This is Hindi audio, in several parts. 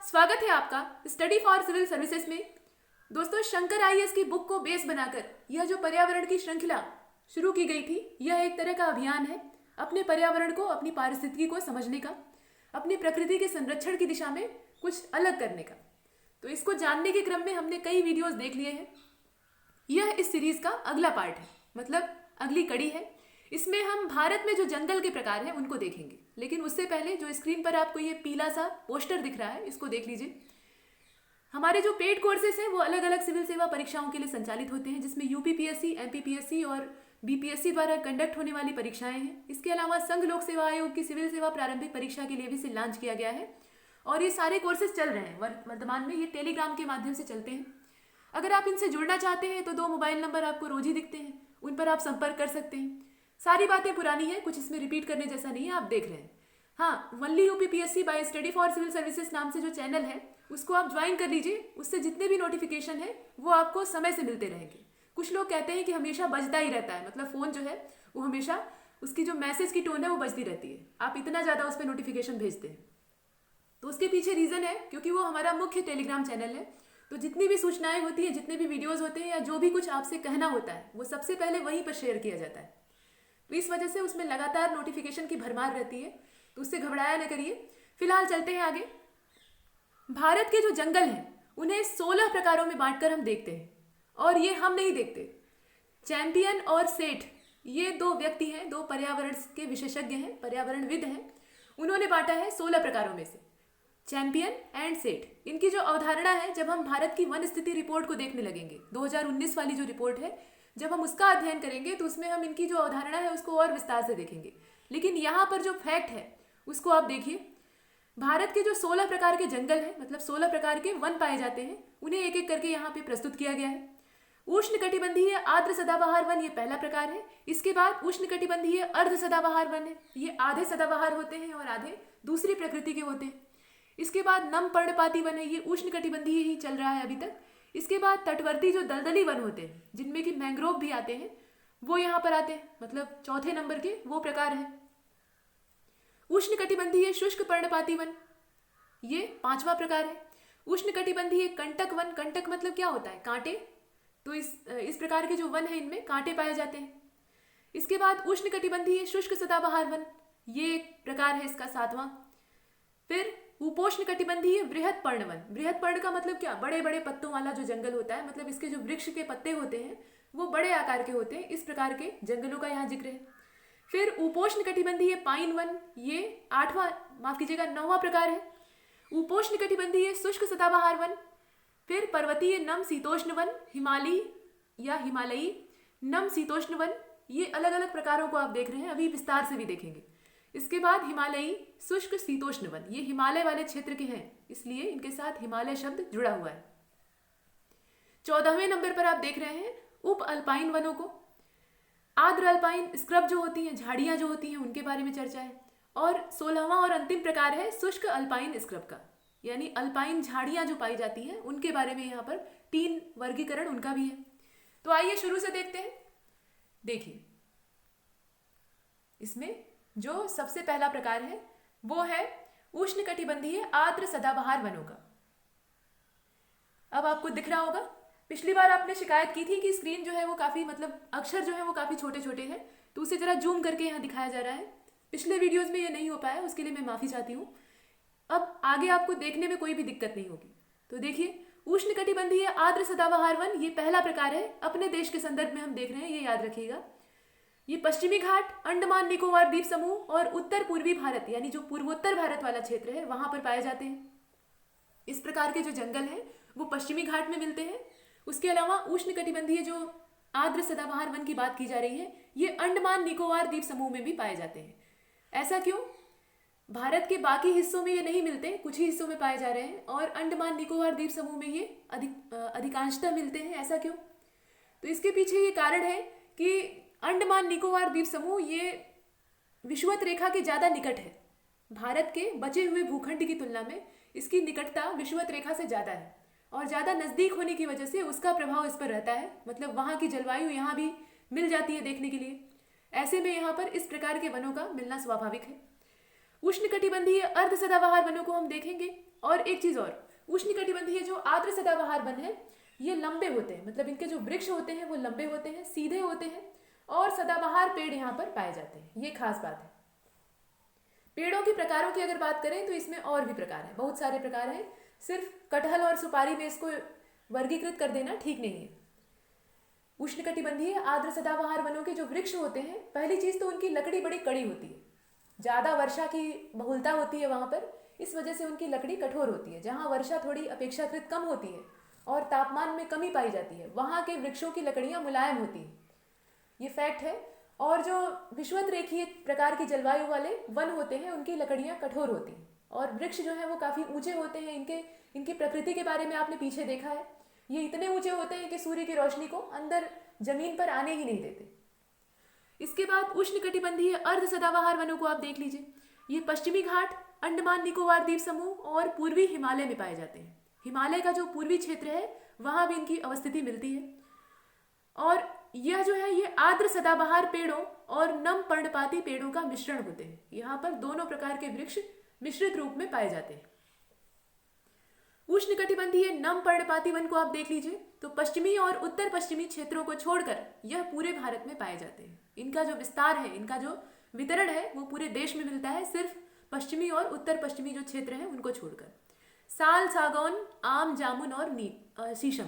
स्वागत है आपका स्टडी फॉर सिविल सर्विसेज में। दोस्तों, शंकर आईएएस की बुक को बेस बनाकर यह जो पर्यावरण की श्रृंखला शुरू की गई थी, यह एक तरह का अभियान है अपने पर्यावरण को, अपनी पारिस्थितिकी को समझने का, अपनी प्रकृति के संरक्षण की दिशा में कुछ अलग करने का। तो इसको जानने के क्रम में हमने कई वीडियोस देख लिए हैं। यह इस सीरीज का अगला पार्ट है, मतलब अगली कड़ी है। इसमें हम भारत में जो जंगल के प्रकार हैं उनको देखेंगे, लेकिन उससे पहले जो स्क्रीन पर आपको ये पीला सा पोस्टर दिख रहा है, इसको देख लीजिए। हमारे जो पेड कोर्सेज हैं वो अलग अलग सिविल सेवा परीक्षाओं के लिए संचालित होते हैं, जिसमें यूपीपीएससी, एमपीपीएससी और बीपीएससी द्वारा कंडक्ट होने वाली परीक्षाएं हैं। इसके अलावा संघ लोक सेवा आयोग की सिविल सेवा प्रारंभिक परीक्षा के लिए भी इसे लॉन्च किया गया है और ये सारे कोर्सेज चल रहे हैं वर्तमान में। ये टेलीग्राम के माध्यम से चलते हैं। अगर आप इनसे जुड़ना चाहते हैं तो 2 मोबाइल नंबर आपको रोज ही दिखते हैं, उन पर आप संपर्क कर सकते हैं। सारी बातें पुरानी है, कुछ इसमें रिपीट करने जैसा नहीं है, आप देख रहे हैं। हाँ, only UPPSC by study for civil services नाम से जो चैनल है उसको आप ज्वाइन कर लीजिए। उससे जितने भी नोटिफिकेशन है वो आपको समय से मिलते रहेंगे। कुछ लोग कहते हैं कि हमेशा बजता ही रहता है, मतलब फ़ोन जो है वो हमेशा उसकी जो मैसेज की टोन है वो बजती रहती है, आप इतना ज़्यादा उस पर नोटिफिकेशन भेजते हैं। तो उसके पीछे रीज़न है क्योंकि वो हमारा मुख्य टेलीग्राम चैनल है। तो जितनी भी सूचनाएं होती हैं, जितने भी वीडियोज़ होते हैं या जो भी कुछ आपसे कहना होता है वो सबसे पहले वहीं पर शेयर किया जाता है। तो इस वजह से उसमें लगातार नोटिफिकेशन की भरमार रहती है, तो उससे घबराया न करिए। फिलहाल चलते हैं आगे। भारत के जो जंगल हैं उन्हें 16 प्रकारों में बांटकर हम देखते हैं, और ये हम नहीं देखते। चैंपियन और सेठ, ये 2 व्यक्ति हैं, 2 पर्यावरण के विशेषज्ञ हैं, पर्यावरणविद हैं। उन्होंने बांटा है 16 प्रकारों में से, चैंपियन एंड सेठ। इनकी जो अवधारणा है, जब हम भारत की वन स्थिति रिपोर्ट को देखने लगेंगे, 2019 वाली जो रिपोर्ट है, जब हम उसका अध्ययन करेंगे तो उसमें हम इनकी जो अवधारणा है उसको और विस्तार से देखेंगे। लेकिन यहाँ पर जो फैक्ट है उसको आप देखिए। भारत के जो 16 प्रकार के जंगल हैं, मतलब 16 प्रकार के वन पाए जाते हैं, उन्हें एक एक करके यहाँ पे प्रस्तुत किया गया है। उष्णकटिबंधीय आर्द्र सदाबहार वन ये पहला प्रकार है। इसके बाद उष्णकटिबंधीय अर्ध सदाबहार वन है, ये आधे सदाबहार होते हैं और आधे दूसरी प्रकृति के होते हैं। इसके बाद नम पर्णपाती वन है, ये उष्णकटिबंधीय ही चल रहा है अभी तक। इसके बाद तटवर्ती जो दलदली वन होते हैं, जिनमें कि मैंग्रोव भी आते हैं, वो यहाँ पर आते हैं, मतलब चौथे नंबर के वो प्रकार है। उष्णकटिबंधीय शुष्क पर्णपाती वन ये 5वां प्रकार है। उष्णकटिबंधीय कंटक वन, कंटक मतलब क्या होता है, कांटे। तो इस प्रकार के जो वन है इनमें कांटे पाए जाते हैं। इसके बाद उष्णकटिबंधीय शुष्क सदाबहार वन, ये एक प्रकार है इसका 7वां। फिर उपोष्ण कटिबंधीय बृहद पर्ण वन, बृहद पर्ण का मतलब क्या, बड़े बड़े पत्तों वाला जो जंगल होता है, मतलब इसके जो वृक्ष के पत्ते होते हैं वो बड़े आकार के होते हैं। इस प्रकार के जंगलों का यहाँ जिक्र है। फिर उपोष्ण कटिबंधीय पाइन वन, ये 9वां प्रकार है। उपोष्ण कटिबंधीय शुष्क सदाबहार वन। फिर पर्वतीय नम शीतोष्ण वन, हिमालयी नम शीतोष्ण वन, ये अलग अलग प्रकारों को आप देख रहे हैं, अभी विस्तार से भी देखेंगे। इसके बाद हिमालयी शुष्क शीतोष्ण वन, ये हिमालय वाले क्षेत्र के हैं, इसलिए इनके साथ हिमालय शब्द जुड़ा हुआ है। 14वें नंबर पर आप देख रहे हैं उप अल्पाइन वनों को। आर्द्र अल्पाइन स्क्रब जो होती हैं, झाड़ियां जो होती हैं, उनके बारे में चर्चा है। और 16वां और अंतिम प्रकार है शुष्क अल्पाइन स्क्रब का, यानी अल्पाइन झाड़ियां जो पाई जाती हैं उनके बारे में यहाँ पर 3 वर्गीकरण उनका भी है। तो आइए शुरू से देखते हैं। देखिए, इसमें जो सबसे पहला प्रकार है वो है उष्णकटिबंधीय आर्द्र सदाबहार वनों का। अब आपको दिख रहा होगा, पिछली बार आपने शिकायत की थी कि स्क्रीन जो है वो काफ़ी, मतलब अक्षर जो है वो काफ़ी छोटे छोटे हैं, तो उसे ज़रा जूम करके यहाँ दिखाया जा रहा है। पिछले वीडियोज़ में ये नहीं हो पाया, उसके लिए मैं माफ़ी चाहती हूँ। अब आगे आपको देखने में कोई भी दिक्कत नहीं होगी। तो देखिए, उष्णकटिबंधीय आर्द्र सदाबहार वन ये पहला प्रकार है, अपने देश के संदर्भ में हम देख रहे हैं, ये याद रखिएगा। ये पश्चिमी घाट, अंडमान निकोबार द्वीप समूह और उत्तर पूर्वी भारत, यानी जो पूर्वोत्तर भारत वाला क्षेत्र है, वहां पर पाए जाते हैं। इस प्रकार के जो जंगल हैं वो पश्चिमी घाट में मिलते हैं। उसके अलावा उष्णकटिबंधीय जो आर्द्र सदाबहार वन की बात की जा रही है, ये अंडमान निकोबार द्वीप समूह में भी पाए जाते हैं। ऐसा क्यों? भारत के बाकी हिस्सों में ये नहीं मिलते, कुछ ही हिस्सों में पाए जा रहे हैं, और अंडमान निकोबार द्वीप समूह में ये अधिकांशतः मिलते हैं। ऐसा क्यों? तो इसके पीछे ये कारण है कि अंडमान निकोबार द्वीप समूह ये विषुवत रेखा के ज़्यादा निकट है। भारत के बचे हुए भूखंड की तुलना में इसकी निकटता विषुवत रेखा से ज़्यादा है, और ज़्यादा नज़दीक होने की वजह से उसका प्रभाव इस पर रहता है, मतलब वहाँ की जलवायु यहाँ भी मिल जाती है देखने के लिए। ऐसे में यहाँ पर इस प्रकार के वनों का मिलना स्वाभाविक है। उष्णकटिबंधीय अर्ध सदाबहार वनों को हम देखेंगे। और एक चीज और, उष्णकटिबंधीय जो आर्द्र सदाबहार वन है ये लंबे होते हैं, मतलब इनके जो वृक्ष होते हैं वो लंबे होते हैं, सीधे होते हैं और सदाबहार पेड़ यहाँ पर पाए जाते हैं। ये खास बात है। पेड़ों के प्रकारों की अगर बात करें तो इसमें और भी प्रकार हैं, बहुत सारे प्रकार हैं। सिर्फ कटहल और सुपारी में इसको वर्गीकृत कर देना ठीक नहीं है। उष्णकटिबंधीय आर्द्र सदाबहार वनों के जो वृक्ष होते हैं, पहली चीज तो उनकी लकड़ी बड़ी कड़ी होती है। ज्यादा वर्षा की बहुलता होती है वहां पर, इस वजह से उनकी लकड़ी कठोर होती है। जहां वर्षा थोड़ी अपेक्षाकृत कम होती है और तापमान में कमी पाई जाती है, वहां के वृक्षों की लकड़ियां मुलायम होती हैं। ये फैक्ट है। और जो विषुवत रेखीय प्रकार की जलवायु वाले वन होते हैं उनकी लकड़ियां कठोर होती हैं और वृक्ष जो है वो काफी ऊंचे होते हैं। इनकी प्रकृति के बारे में आपने पीछे देखा है, ये इतने ऊंचे होते हैं कि सूर्य की रोशनी को अंदर जमीन पर आने ही नहीं देते। इसके बाद उष्णकटिबंधीय अर्ध सदाबहार वनों को आप देख लीजिए। ये पश्चिमी घाट, अंडमान निकोबार द्वीप समूह और पूर्वी हिमालय में पाए जाते हैं। हिमालय का जो पूर्वी क्षेत्र है वहां भी इनकी अवस्थिति मिलती है। और यह जो है ये आर्द्र सदाबहार पेड़ों और नम पर्णपाती पेड़ों का मिश्रण होते हैं। यहाँ पर दोनों प्रकार के वृक्ष मिश्रित रूप में पाए जाते हैं। उष्णकटिबंधीय नम पर्णपाती वन को आप देख लीजिए तो पश्चिमी और उत्तर पश्चिमी क्षेत्रों को छोड़कर यह पूरे भारत में पाए जाते हैं। इनका जो विस्तार है, इनका जो वितरण है वो पूरे देश में मिलता है, सिर्फ पश्चिमी और उत्तर पश्चिमी जो क्षेत्र हैं उनको छोड़कर। साल, सागौन, आम, जामुन और शीशम,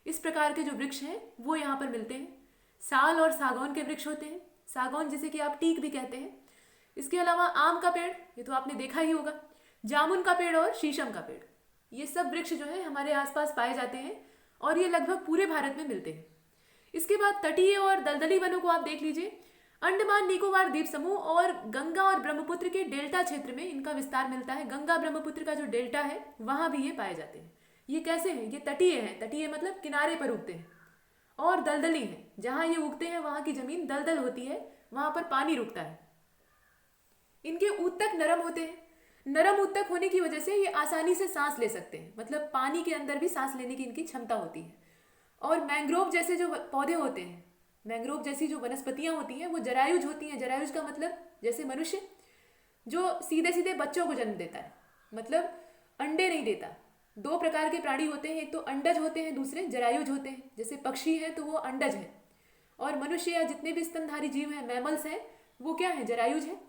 इस प्रकार के जो वृक्ष हैं वो यहाँ पर मिलते हैं। साल और सागौन के वृक्ष होते हैं, सागौन जिसे कि आप टीक भी कहते हैं। इसके अलावा आम का पेड़, ये तो आपने देखा ही होगा, जामुन का पेड़ और शीशम का पेड़, ये सब वृक्ष जो है हमारे आसपास पाए जाते हैं और ये लगभग पूरे भारत में मिलते हैं। इसके बाद तटीय और दलदली वनों को आप देख लीजिए। अंडमान निकोबार द्वीप समूह और गंगा और ब्रह्मपुत्र के डेल्टा क्षेत्र में इनका विस्तार मिलता है। गंगा ब्रह्मपुत्र का जो डेल्टा है वहां भी ये पाए जाते हैं। ये कैसे हैं? ये तटीय हैं, तटीय मतलब किनारे पर उगते हैं, और दलदली हैं, जहां ये उगते हैं वहां की जमीन दलदल होती है, वहां पर पानी रुकता है। इनके ऊतक नरम होते हैं। नरम ऊतक होने की वजह से ये आसानी से सांस ले सकते हैं, मतलब पानी के अंदर भी सांस लेने की इनकी क्षमता होती है। और मैंग्रोव जैसे जो पौधे होते हैं, मैंग्रोव जैसी जो वनस्पतियां होती हैं वो जरायुज होती हैं। जरायुज का मतलब जैसे मनुष्य जो सीधे सीधे बच्चों को जन्म देता है, मतलब अंडे नहीं देता। दो प्रकार के प्राणी होते हैं, एक तो अंडज होते हैं, दूसरे जरायुज होते हैं। जैसे पक्षी है तो वो अंडज है, और मनुष्य या जितने भी स्तनधारी जीव हैं, मैमल्स हैं, वो क्या है? जरायुज है।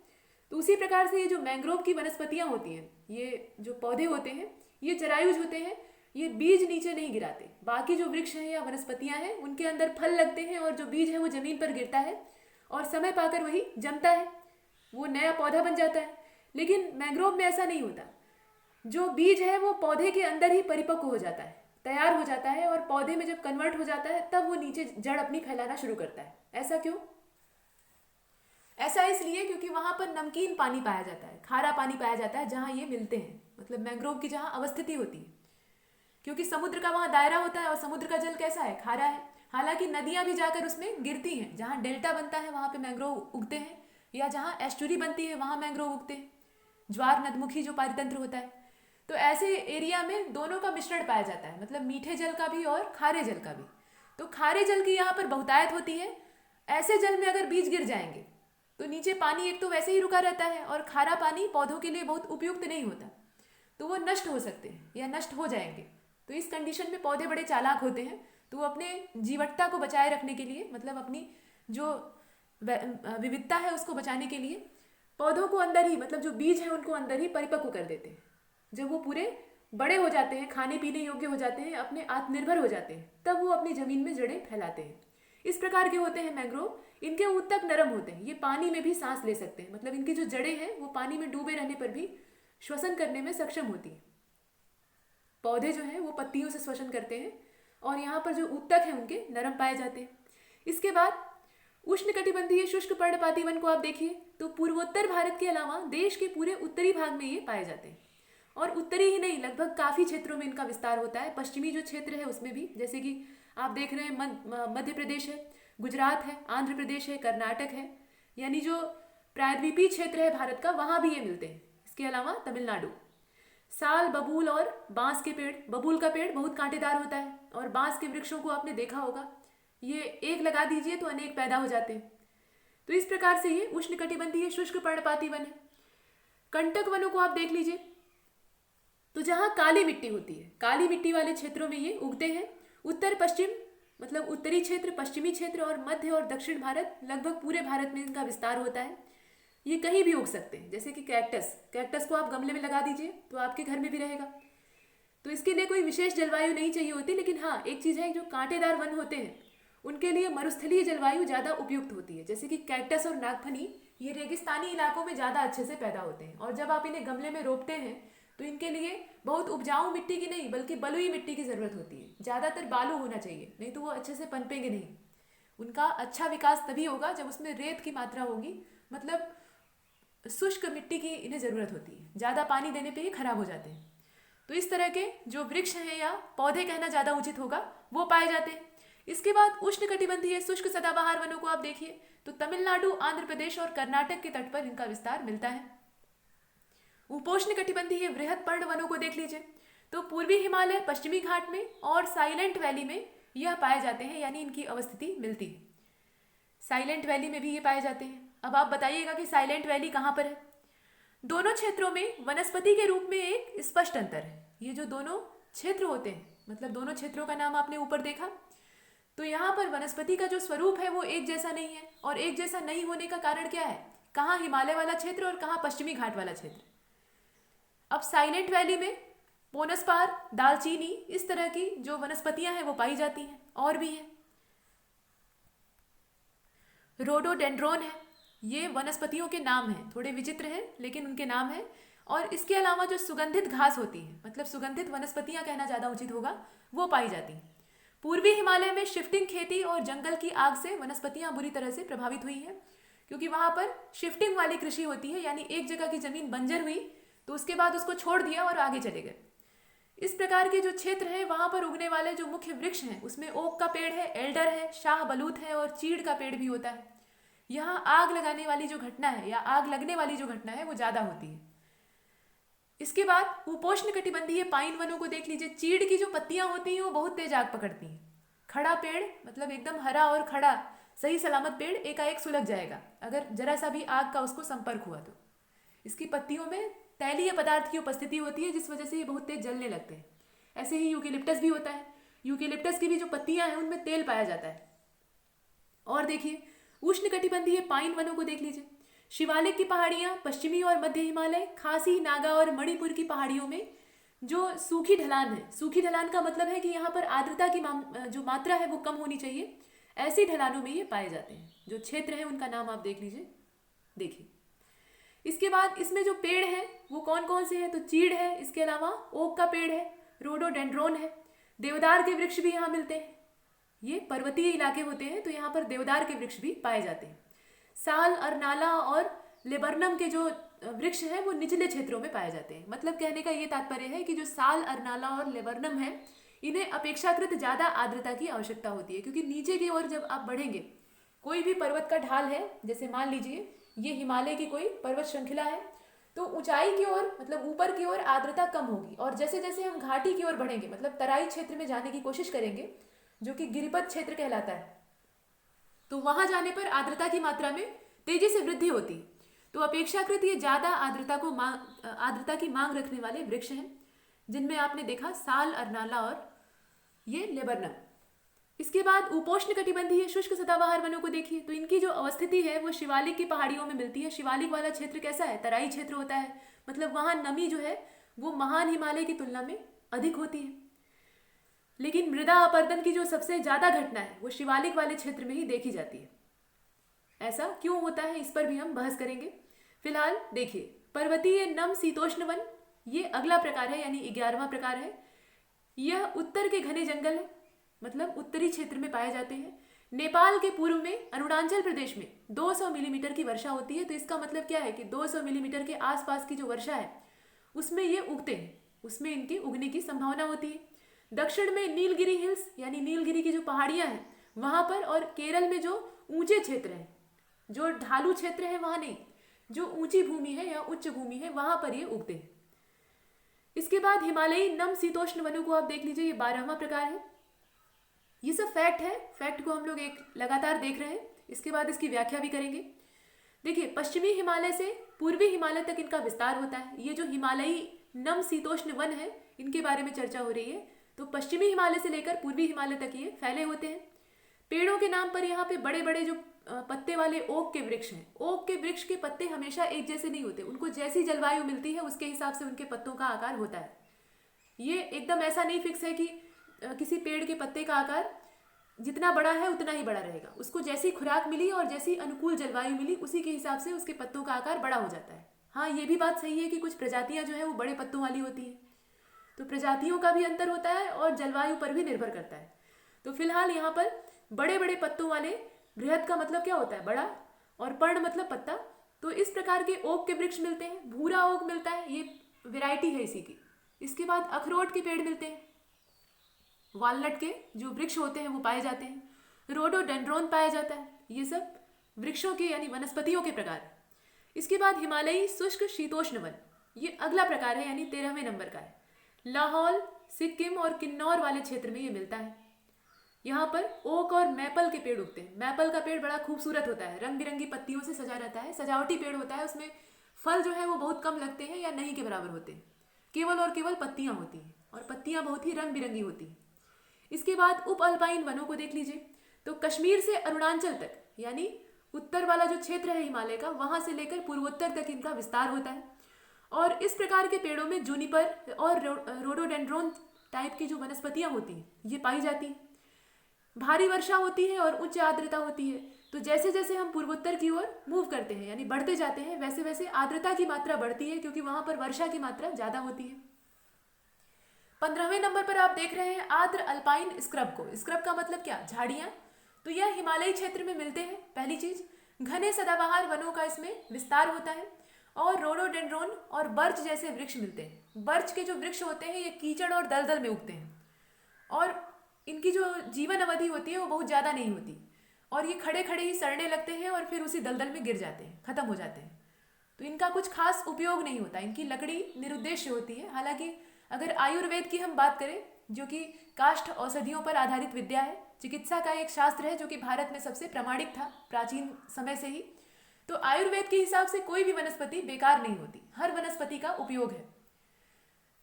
तो उसी प्रकार से ये जो मैंग्रोव की वनस्पतियां होती हैं, ये जो पौधे होते हैं, ये जरायुज होते हैं। ये बीज नीचे नहीं गिराते। बाकी जो वृक्ष हैं या वनस्पतियां हैं उनके अंदर फल लगते हैं और जो बीज है वो जमीन पर गिरता है और समय पाकर वही जमता है, वो नया पौधा बन जाता है। लेकिन मैंग्रोव में ऐसा नहीं होता। जो बीज है वो पौधे के अंदर ही परिपक्व हो जाता है, तैयार हो जाता है, और पौधे में जब कन्वर्ट हो जाता है तब वो नीचे जड़ अपनी फैलाना शुरू करता है। ऐसा क्यों? ऐसा इसलिए क्योंकि वहां पर नमकीन पानी पाया जाता है, खारा पानी पाया जाता है जहां ये मिलते हैं, मतलब मैंग्रोव की जहां अवस्थिति होती है। क्योंकि समुद्र का वहां दायरा होता है और समुद्र का जल कैसा है? खारा है। हालांकि नदियां भी जाकर उसमें गिरती हैं, जहां डेल्टा बनता है वहां पे मैंग्रोव उगते हैं, या जहां एस्चुरी बनती है वहां मैंग्रोव उगते हैं, ज्वार नदमुखी जो पारितंत्र होता है। तो ऐसे एरिया में दोनों का मिश्रण पाया जाता है, मतलब मीठे जल का भी और खारे जल का भी। तो खारे जल की यहाँ पर बहुतायत होती है। ऐसे जल में अगर बीज गिर जाएंगे तो नीचे पानी एक तो वैसे ही रुका रहता है, और खारा पानी पौधों के लिए बहुत उपयुक्त नहीं होता, तो वो नष्ट हो सकते हैं या नष्ट हो जाएंगे। तो इस कंडीशन में पौधे बड़े चालाक होते हैं, तो वो अपने जीवटता को बचाए रखने के लिए, मतलब अपनी जो विविधता है उसको बचाने के लिए पौधों को अंदर ही, मतलब जो बीज है उनको अंदर ही परिपक्व कर देते हैं। जब वो पूरे बड़े हो जाते हैं, खाने पीने योग्य हो जाते हैं, अपने आत्मनिर्भर हो जाते हैं, तब वो अपनी जमीन में जड़ें फैलाते हैं। इस प्रकार के होते हैं मैंग्रोव। इनके ऊतक नरम होते हैं, ये पानी में भी सांस ले सकते हैं, मतलब इनकी जो जड़ें हैं वो पानी में डूबे रहने पर भी श्वसन करने में सक्षम होती है। पौधे जो हैं वो पत्तियों से श्वसन करते हैं, और यहाँ पर जो ऊतक हैं उनके नरम पाए जाते हैं। इसके बाद उष्णकटिबंधीय शुष्क पर्णपाती वन को आप देखिए तो पूर्वोत्तर भारत के अलावा देश के पूरे उत्तरी भाग में ये पाए जाते हैं, और उत्तरी ही नहीं, लगभग काफी क्षेत्रों में इनका विस्तार होता है। पश्चिमी जो क्षेत्र है उसमें भी, जैसे कि आप देख रहे हैं मध्य प्रदेश है, गुजरात है, आंध्र प्रदेश है, कर्नाटक है, यानी जो प्रायद्वीपीय क्षेत्र है भारत का, वहां भी ये मिलते हैं। इसके अलावा तमिलनाडु। साल, बबूल और बांस के पेड़। बबूल का पेड़ बहुत कांटेदार होता है, और बांस के वृक्षों को आपने देखा होगा, ये एक लगा दीजिए तो अनेक पैदा हो जाते हैं। तो इस प्रकार से ये उष्णकटिबंधीय शुष्क पर्णपाती वन है। कंटक वनों को आप देख लीजिए, तो जहाँ काली मिट्टी होती है, काली मिट्टी वाले क्षेत्रों में ये उगते हैं। उत्तर पश्चिम मतलब उत्तरी क्षेत्र, पश्चिमी क्षेत्र और मध्य और दक्षिण भारत, लगभग पूरे भारत में इनका विस्तार होता है। ये कहीं भी उग सकते हैं, जैसे कि कैक्टस, कैक्टस को आप गमले में लगा दीजिए तो आपके घर में भी रहेगा। तो इसके लिए कोई विशेष जलवायु नहीं चाहिए होती, लेकिन हाँ एक चीज़ है, जो कांटेदार वन होते हैं उनके लिए मरुस्थलीय जलवायु ज़्यादा उपयुक्त होती है। जैसे कि कैक्टस और नागफनी ये रेगिस्तानी इलाकों में ज़्यादा अच्छे से पैदा होते हैं, और जब आप इन्हें गमले में रोपते हैं तो इनके लिए बहुत उपजाऊ मिट्टी की नहीं बल्कि बलुई मिट्टी की ज़रूरत होती है। ज़्यादातर बालू होना चाहिए, नहीं तो वो अच्छे से पनपेंगे नहीं। उनका अच्छा विकास तभी होगा जब उसमें रेत की मात्रा होगी, मतलब शुष्क मिट्टी की इन्हें ज़रूरत होती है, ज़्यादा पानी देने पे ही खराब हो जाते हैं। तो इस तरह के जो वृक्ष हैं, या पौधे कहना ज़्यादा उचित होगा, वो पाए जाते हैं। इसके बाद उष्णकटिबंधीय शुष्क सदाबहार वनों को आप देखिए तो तमिलनाडु, आंध्र प्रदेश और कर्नाटक के तट पर इनका विस्तार मिलता है। उपोष्ण कटिबंधीय वृहद पर्ण वनों को देख लीजिए तो पूर्वी हिमालय, पश्चिमी घाट में और साइलेंट वैली में यह पाए जाते हैं, यानी इनकी अवस्थिति मिलती है। साइलेंट वैली में भी ये पाए जाते हैं। अब आप बताइएगा कि साइलेंट वैली कहाँ पर है। दोनों क्षेत्रों में वनस्पति के रूप में एक स्पष्ट अंतर है। ये जो दोनों क्षेत्र होते हैं, मतलब दोनों क्षेत्रों का नाम आपने ऊपर देखा, तो यहाँ पर वनस्पति का जो स्वरूप है वो एक जैसा नहीं है। और एक जैसा नहीं होने का कारण क्या है, कहाँ हिमालय वाला क्षेत्र और कहाँ पश्चिमी घाट वाला क्षेत्र। अब साइलेंट वैली में पोनसपार, दालचीनी, इस तरह की जो वनस्पतियां हैं वो पाई जाती हैं, और भी हैं। रोडोडेंड्रोन है, ये वनस्पतियों के नाम हैं, थोड़े विचित्र हैं लेकिन उनके नाम हैं। और इसके अलावा जो सुगंधित घास होती है, मतलब सुगंधित वनस्पतियां कहना ज़्यादा उचित होगा, वो पाई जाती हैं। पूर्वी हिमालय में शिफ्टिंग खेती और जंगल की आग से वनस्पतियां बुरी तरह से प्रभावित हुई हैं, क्योंकि वहाँ पर शिफ्टिंग वाली कृषि होती है, यानी एक जगह की जमीन बंजर हुई तो उसके बाद उसको छोड़ दिया और आगे चले गए। इस प्रकार के जो क्षेत्र हैं वहाँ पर उगने वाले जो मुख्य वृक्ष हैं उसमें ओक का पेड़ है, एल्डर है, शाह बलूत है और चीड़ का पेड़ भी होता है। यहाँ आग लगाने वाली जो घटना है या आग लगने वाली जो घटना है वो ज़्यादा होती है। इसके बाद उपोष्ण कटिबंधीय पाइन वनों को देख लीजिए। चीड़ की जो पत्तियां होती हैं वो बहुत तेज आग पकड़ती हैं। खड़ा पेड़ मतलब एकदम हरा और खड़ा सही सलामत पेड़ एकाएक सुलग जाएगा अगर जरा सा भी आग का उसको संपर्क हुआ तो। इसकी पत्तियों में तैलीय पदार्थ की उपस्थिति होती है जिस वजह से ये बहुत तेज जलने लगते हैं। ऐसे ही यूकेलिप्टस भी होता है। यूकेलिप्टस की भी जो पत्तियां हैं उनमें तेल पाया जाता है। और देखिए उष्णकटिबंधीय पाइन वनों को देख लीजिए। शिवालिक की पहाड़ियाँ, पश्चिमी और मध्य हिमालय, खासी, नागा और मणिपुर की पहाड़ियों में जो सूखी ढलान है, सूखी ढलान का मतलब है कि यहाँ पर आर्द्रता की जो मात्रा है वो कम होनी चाहिए, ऐसी ढलानों में ये पाए जाते हैं। जो क्षेत्र है उनका नाम आप देख लीजिए। देखिए इसके बाद इसमें जो पेड़ हैं वो कौन कौन से हैं, तो चीड़ है, इसके अलावा ओक का पेड़ है, रोडोडेंड्रोन है, देवदार के वृक्ष भी यहाँ मिलते हैं। ये पर्वतीय इलाके होते हैं तो यहाँ पर देवदार के वृक्ष भी पाए जाते हैं। साल, अरनाला और लेबरनम के जो वृक्ष हैं वो निचले क्षेत्रों में पाए जाते हैं। मतलब कहने का ये तात्पर्य है कि जो साल, अरनाला और लेबरनम है इन्हें अपेक्षाकृत ज़्यादा आर्द्रता की आवश्यकता होती है, क्योंकि नीचे की ओर जब आप बढ़ेंगे, कोई भी पर्वत का ढाल है, जैसे मान लीजिए ये हिमालय की कोई पर्वत श्रृंखला है, तो ऊंचाई की ओर मतलब ऊपर की ओर आर्द्रता कम होगी। और जैसे जैसे हम घाटी की ओर बढ़ेंगे, मतलब तराई क्षेत्र में जाने की कोशिश करेंगे जो कि गिरिपथ क्षेत्र कहलाता है, तो वहां जाने पर आर्द्रता की मात्रा में तेजी से वृद्धि होती है। तो अपेक्षाकृत ये ज्यादा आर्द्रता की मांग रखने वाले वृक्ष हैं, जिनमें आपने देखा साल, अरनाला और ये लेबरनम। इसके बाद उपोष्ण कटिबंधीय शुष्क सदाबहार वनों को देखिए तो इनकी जो अवस्थिति है वो शिवालिक की पहाड़ियों में मिलती है। शिवालिक वाला क्षेत्र कैसा है, तराई क्षेत्र होता है, मतलब वहां नमी जो है वो महान हिमालय की तुलना में अधिक होती है। लेकिन मृदा अपरदन की जो सबसे ज्यादा घटना है वो शिवालिक वाले क्षेत्र में ही देखी जाती है। ऐसा क्यों होता है इस पर भी हम बहस करेंगे। फिलहाल देखिए पर्वतीय नम शीतोष्ण वन, ये अगला प्रकार है, यानी 11वां प्रकार है। यह उत्तर के घने जंगल है, मतलब उत्तरी क्षेत्र में पाए जाते हैं। नेपाल के पूर्व में अरुणाचल प्रदेश में 200 मिलीमीटर की वर्षा होती है। तो इसका मतलब क्या है कि 200 मिलीमीटर के आसपास की जो वर्षा है उसमें ये उगते हैं, उसमें इनके उगने की संभावना होती है। दक्षिण में नीलगिरी हिल्स, यानी नीलगिरी की जो पहाड़ियां हैं वहां पर, और केरल में जो ऊंचे क्षेत्र हैं, जो ढालू क्षेत्र है वहां नहीं, जो ऊंची भूमि है या उच्च भूमि है वहां पर ये उगते हैं। इसके बाद हिमालयी नम शीतोष्ण वनों को आप देख लीजिए, ये 12वां प्रकार है। ये सब फैक्ट है, फैक्ट को हम लोग एक लगातार देख रहे हैं। इसके बाद इसकी व्याख्या भी करेंगे। देखिए पश्चिमी हिमालय से पूर्वी हिमालय तक इनका विस्तार होता है। ये जो हिमालयी नम शीतोष्ण वन है, इनके बारे में चर्चा हो रही है। तो पश्चिमी हिमालय से लेकर पूर्वी हिमालय तक ये फैले होते हैं। पेड़ों के नाम पर यहाँ पे बड़े बड़े जो पत्ते वाले ओक के वृक्ष हैं, ओक के वृक्ष के पत्ते हमेशा एक जैसे नहीं होते, उनको जैसी जलवायु मिलती है उसके हिसाब से उनके पत्तों का आकार होता है। ये एकदम ऐसा नहीं फिक्स है कि किसी पेड़ के पत्ते का आकार जितना बड़ा है उतना ही बड़ा रहेगा। उसको जैसी खुराक मिली और जैसी अनुकूल जलवायु मिली उसी के हिसाब से उसके पत्तों का आकार बड़ा हो जाता है। हाँ, ये भी बात सही है कि कुछ प्रजातियां जो है वो बड़े पत्तों वाली होती हैं। तो प्रजातियों का भी अंतर होता है और जलवायु पर भी निर्भर करता है। तो फिलहाल यहाँ पर बड़े बड़े पत्तों वाले, बृहद का मतलब क्या होता है बड़ा, और पर्ण मतलब पत्ता, तो इस प्रकार के ओक के वृक्ष मिलते हैं। भूरा ओक मिलता है, ये वैरायटी है इसी की। इसके बाद अखरोट के पेड़ मिलते हैं, वालनट के जो वृक्ष होते हैं वो पाए जाते हैं, रोडोडेंड्रोन पाया जाता है। ये सब वृक्षों के यानी वनस्पतियों के प्रकार है। इसके बाद हिमालयी शुष्क शीतोष्ण वन, ये अगला प्रकार है यानी 13वें नंबर का है। लाहौल, सिक्किम और किन्नौर वाले क्षेत्र में ये मिलता है। यहाँ पर ओक और मैपल के पेड़ उगते हैं। मैपल का पेड़ बड़ा खूबसूरत होता है, रंग बिरंगी पत्तियों से सजा रहता है, सजावटी पेड़ होता है। उसमें फल जो है वो बहुत कम लगते हैं या नहीं के बराबर होते हैं, केवल और केवल पत्तियाँ होती हैं और पत्तियाँ बहुत ही रंग बिरंगी होती हैं। इसके बाद उप अल्पाइन वनों को देख लीजिए। तो कश्मीर से अरुणाचल तक यानी उत्तर वाला जो क्षेत्र है हिमालय का, वहाँ से लेकर पूर्वोत्तर तक इनका विस्तार होता है। और इस प्रकार के पेड़ों में जूनिपर और रोडोडेंड्रोन टाइप की जो वनस्पतियाँ होती हैं ये पाई जाती हैं। भारी वर्षा होती है और उच्च आर्द्रता होती है। तो जैसे जैसे हम पूर्वोत्तर की ओर मूव करते हैं यानी बढ़ते जाते हैं, वैसे वैसे आर्द्रता की मात्रा बढ़ती है क्योंकि वहाँ पर वर्षा की मात्रा ज़्यादा होती है। 15वें नंबर पर आप देख रहे हैं आर्द्र अल्पाइन स्क्रब को। स्क्रब का मतलब क्या, झाड़ियाँ। तो यह हिमालयी क्षेत्र में मिलते हैं। पहली चीज, घने सदाबहार वनों का इसमें विस्तार होता है और रोडोडेंड्रोन और बर्च जैसे वृक्ष मिलते हैं। बर्च के जो वृक्ष होते हैं ये कीचड़ और दलदल में उगते हैं और इनकी जो जीवन अवधि होती है वो बहुत ज़्यादा नहीं होती और ये खड़े खड़े ही सड़ने लगते हैं और फिर उसी दलदल में गिर जाते हैं, खत्म हो जाते हैं। तो इनका कुछ खास उपयोग नहीं होता, इनकी लकड़ी निरुद्देश्य होती है। हालांकि अगर आयुर्वेद की हम बात करें, जो कि काष्ठ औषधियों पर आधारित विद्या है, चिकित्सा का एक शास्त्र है जो कि भारत में सबसे प्रामाणिक था प्राचीन समय से ही, तो आयुर्वेद के हिसाब से कोई भी वनस्पति बेकार नहीं होती, हर वनस्पति का उपयोग है।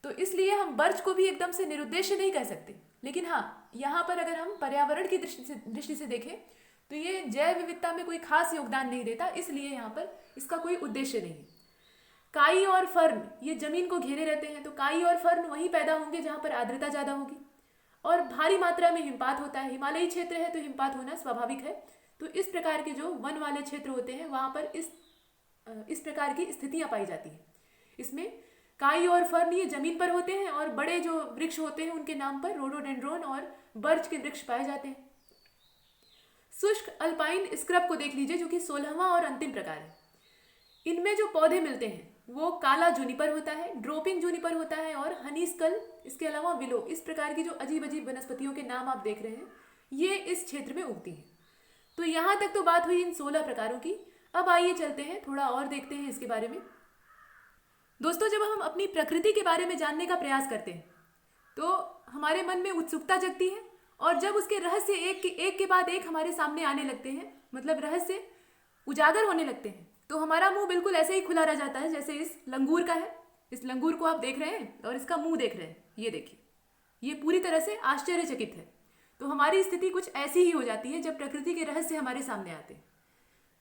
तो इसलिए हम बर्च को भी एकदम से निरुद्देश्य नहीं कह सकते। लेकिन हाँ, यहाँ पर अगर हम पर्यावरण की दृष्टि से देखें तो ये जैव विविधता में कोई खास योगदान नहीं देता, इसलिए यहाँ पर इसका कोई उद्देश्य नहीं है। काई और फर्न ये जमीन को घेरे रहते हैं, तो काई और फर्न वहीं पैदा होंगे जहाँ पर आर्द्रता ज़्यादा होगी और भारी मात्रा में हिमपात होता है। हिमालयी क्षेत्र है तो हिमपात होना स्वाभाविक है। तो इस प्रकार के जो वन वाले क्षेत्र होते हैं वहाँ पर इस प्रकार की स्थितियाँ पाई जाती हैं। इसमें काई और फर्न ये जमीन पर होते हैं और बड़े जो वृक्ष होते हैं उनके नाम पर रोडोडेंड्रोन और बर्च के वृक्ष पाए जाते हैं। शुष्क अल्पाइन स्क्रब को देख लीजिए, जो कि 16वां और अंतिम प्रकार है। इनमें जो पौधे मिलते हैं वो काला जूनिपर होता है, ड्रोपिंग जूनिपर होता है और हनीस्कल, इसके अलावा विलो। इस प्रकार की जो अजीब अजीब वनस्पतियों के नाम आप देख रहे हैं ये इस क्षेत्र में उगती हैं। तो यहाँ तक तो बात हुई इन 16 प्रकारों की। अब आइए चलते हैं थोड़ा और देखते हैं इसके बारे में। दोस्तों, जब हम अपनी प्रकृति के बारे में जानने का प्रयास करते हैं तो हमारे मन में उत्सुकता जगती है और जब उसके रहस्य एक के बाद एक हमारे सामने आने लगते हैं, मतलब रहस्य उजागर होने लगते हैं, तो हमारा मुंह बिल्कुल ऐसे ही खुला रह जाता है जैसे इस लंगूर का है। इस लंगूर को आप देख रहे हैं और इसका मुंह देख रहे हैं, ये देखिए, ये पूरी तरह से आश्चर्यचकित है। तो हमारी स्थिति कुछ ऐसी ही हो जाती है जब प्रकृति के रहस्य हमारे सामने आते हैं।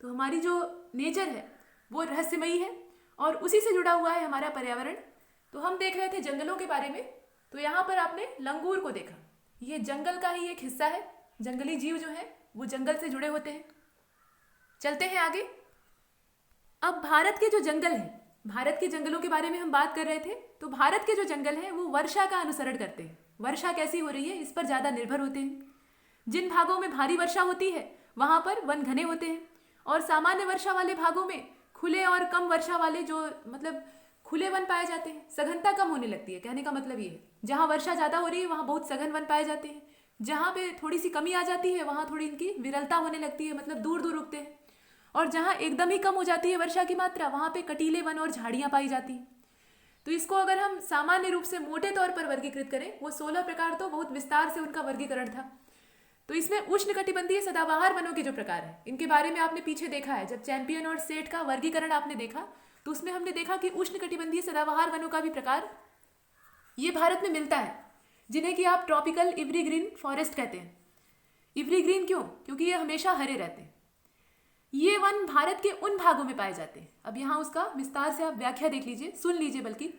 तो हमारी जो नेचर है वो रहस्यमयी है और उसी से जुड़ा हुआ है हमारा पर्यावरण। तो हम देख रहे थे जंगलों के बारे में, तो यहाँ पर आपने लंगूर को देखा, ये जंगल का ही एक हिस्सा है। जंगली जीव जो है वो जंगल से जुड़े होते हैं। चलते हैं आगे। अब भारत के जो जंगल हैं, भारत के जंगलों के बारे में हम बात कर रहे थे, तो भारत के जो जंगल हैं वो वर्षा का अनुसरण करते हैं। वर्षा कैसी हो रही है इस पर ज़्यादा निर्भर होते हैं। जिन भागों में भारी वर्षा होती है वहाँ पर वन घने होते हैं और सामान्य वर्षा वाले भागों में खुले और कम वर्षा वाले जो मतलब खुले वन पाए जाते हैं। सघनता कम होने लगती है, कहने का मतलब ये है। जहाँ वर्षा ज़्यादा हो रही है वहाँ बहुत सघन वन पाए जाते हैं, जहाँ पे थोड़ी सी कमी आ जाती है वहाँ थोड़ी इनकी विरलता होने लगती है, मतलब दूर दूर उगते हैं। और जहाँ एकदम ही कम हो जाती है वर्षा की मात्रा वहाँ पे कटीले वन और झाड़ियाँ पाई जाती हैं। तो इसको अगर हम सामान्य रूप से मोटे तौर पर वर्गीकृत करें, वो 16 प्रकार तो बहुत विस्तार से उनका वर्गीकरण था। तो इसमें उष्णकटिबंधीय सदाबहार वनों के जो प्रकार हैं इनके बारे में आपने पीछे देखा है, जब चैंपियन और सेठ का वर्गीकरण आपने देखा तो उसमें हमने देखा कि उष्णकटिबंधीय सदाबहार वनों का भी प्रकार ये भारत में मिलता है, जिन्हें कि आप ट्रॉपिकल एवरग्रीन फॉरेस्ट कहते हैं। एवरग्रीन क्यों? क्योंकि ये हमेशा हरे रहते हैं। ये वन भारत के उन भागों में पाए जाते हैं, अब यहाँ उसका विस्तार से आप व्याख्या देख लीजिए, सुन लीजिए, बल्कि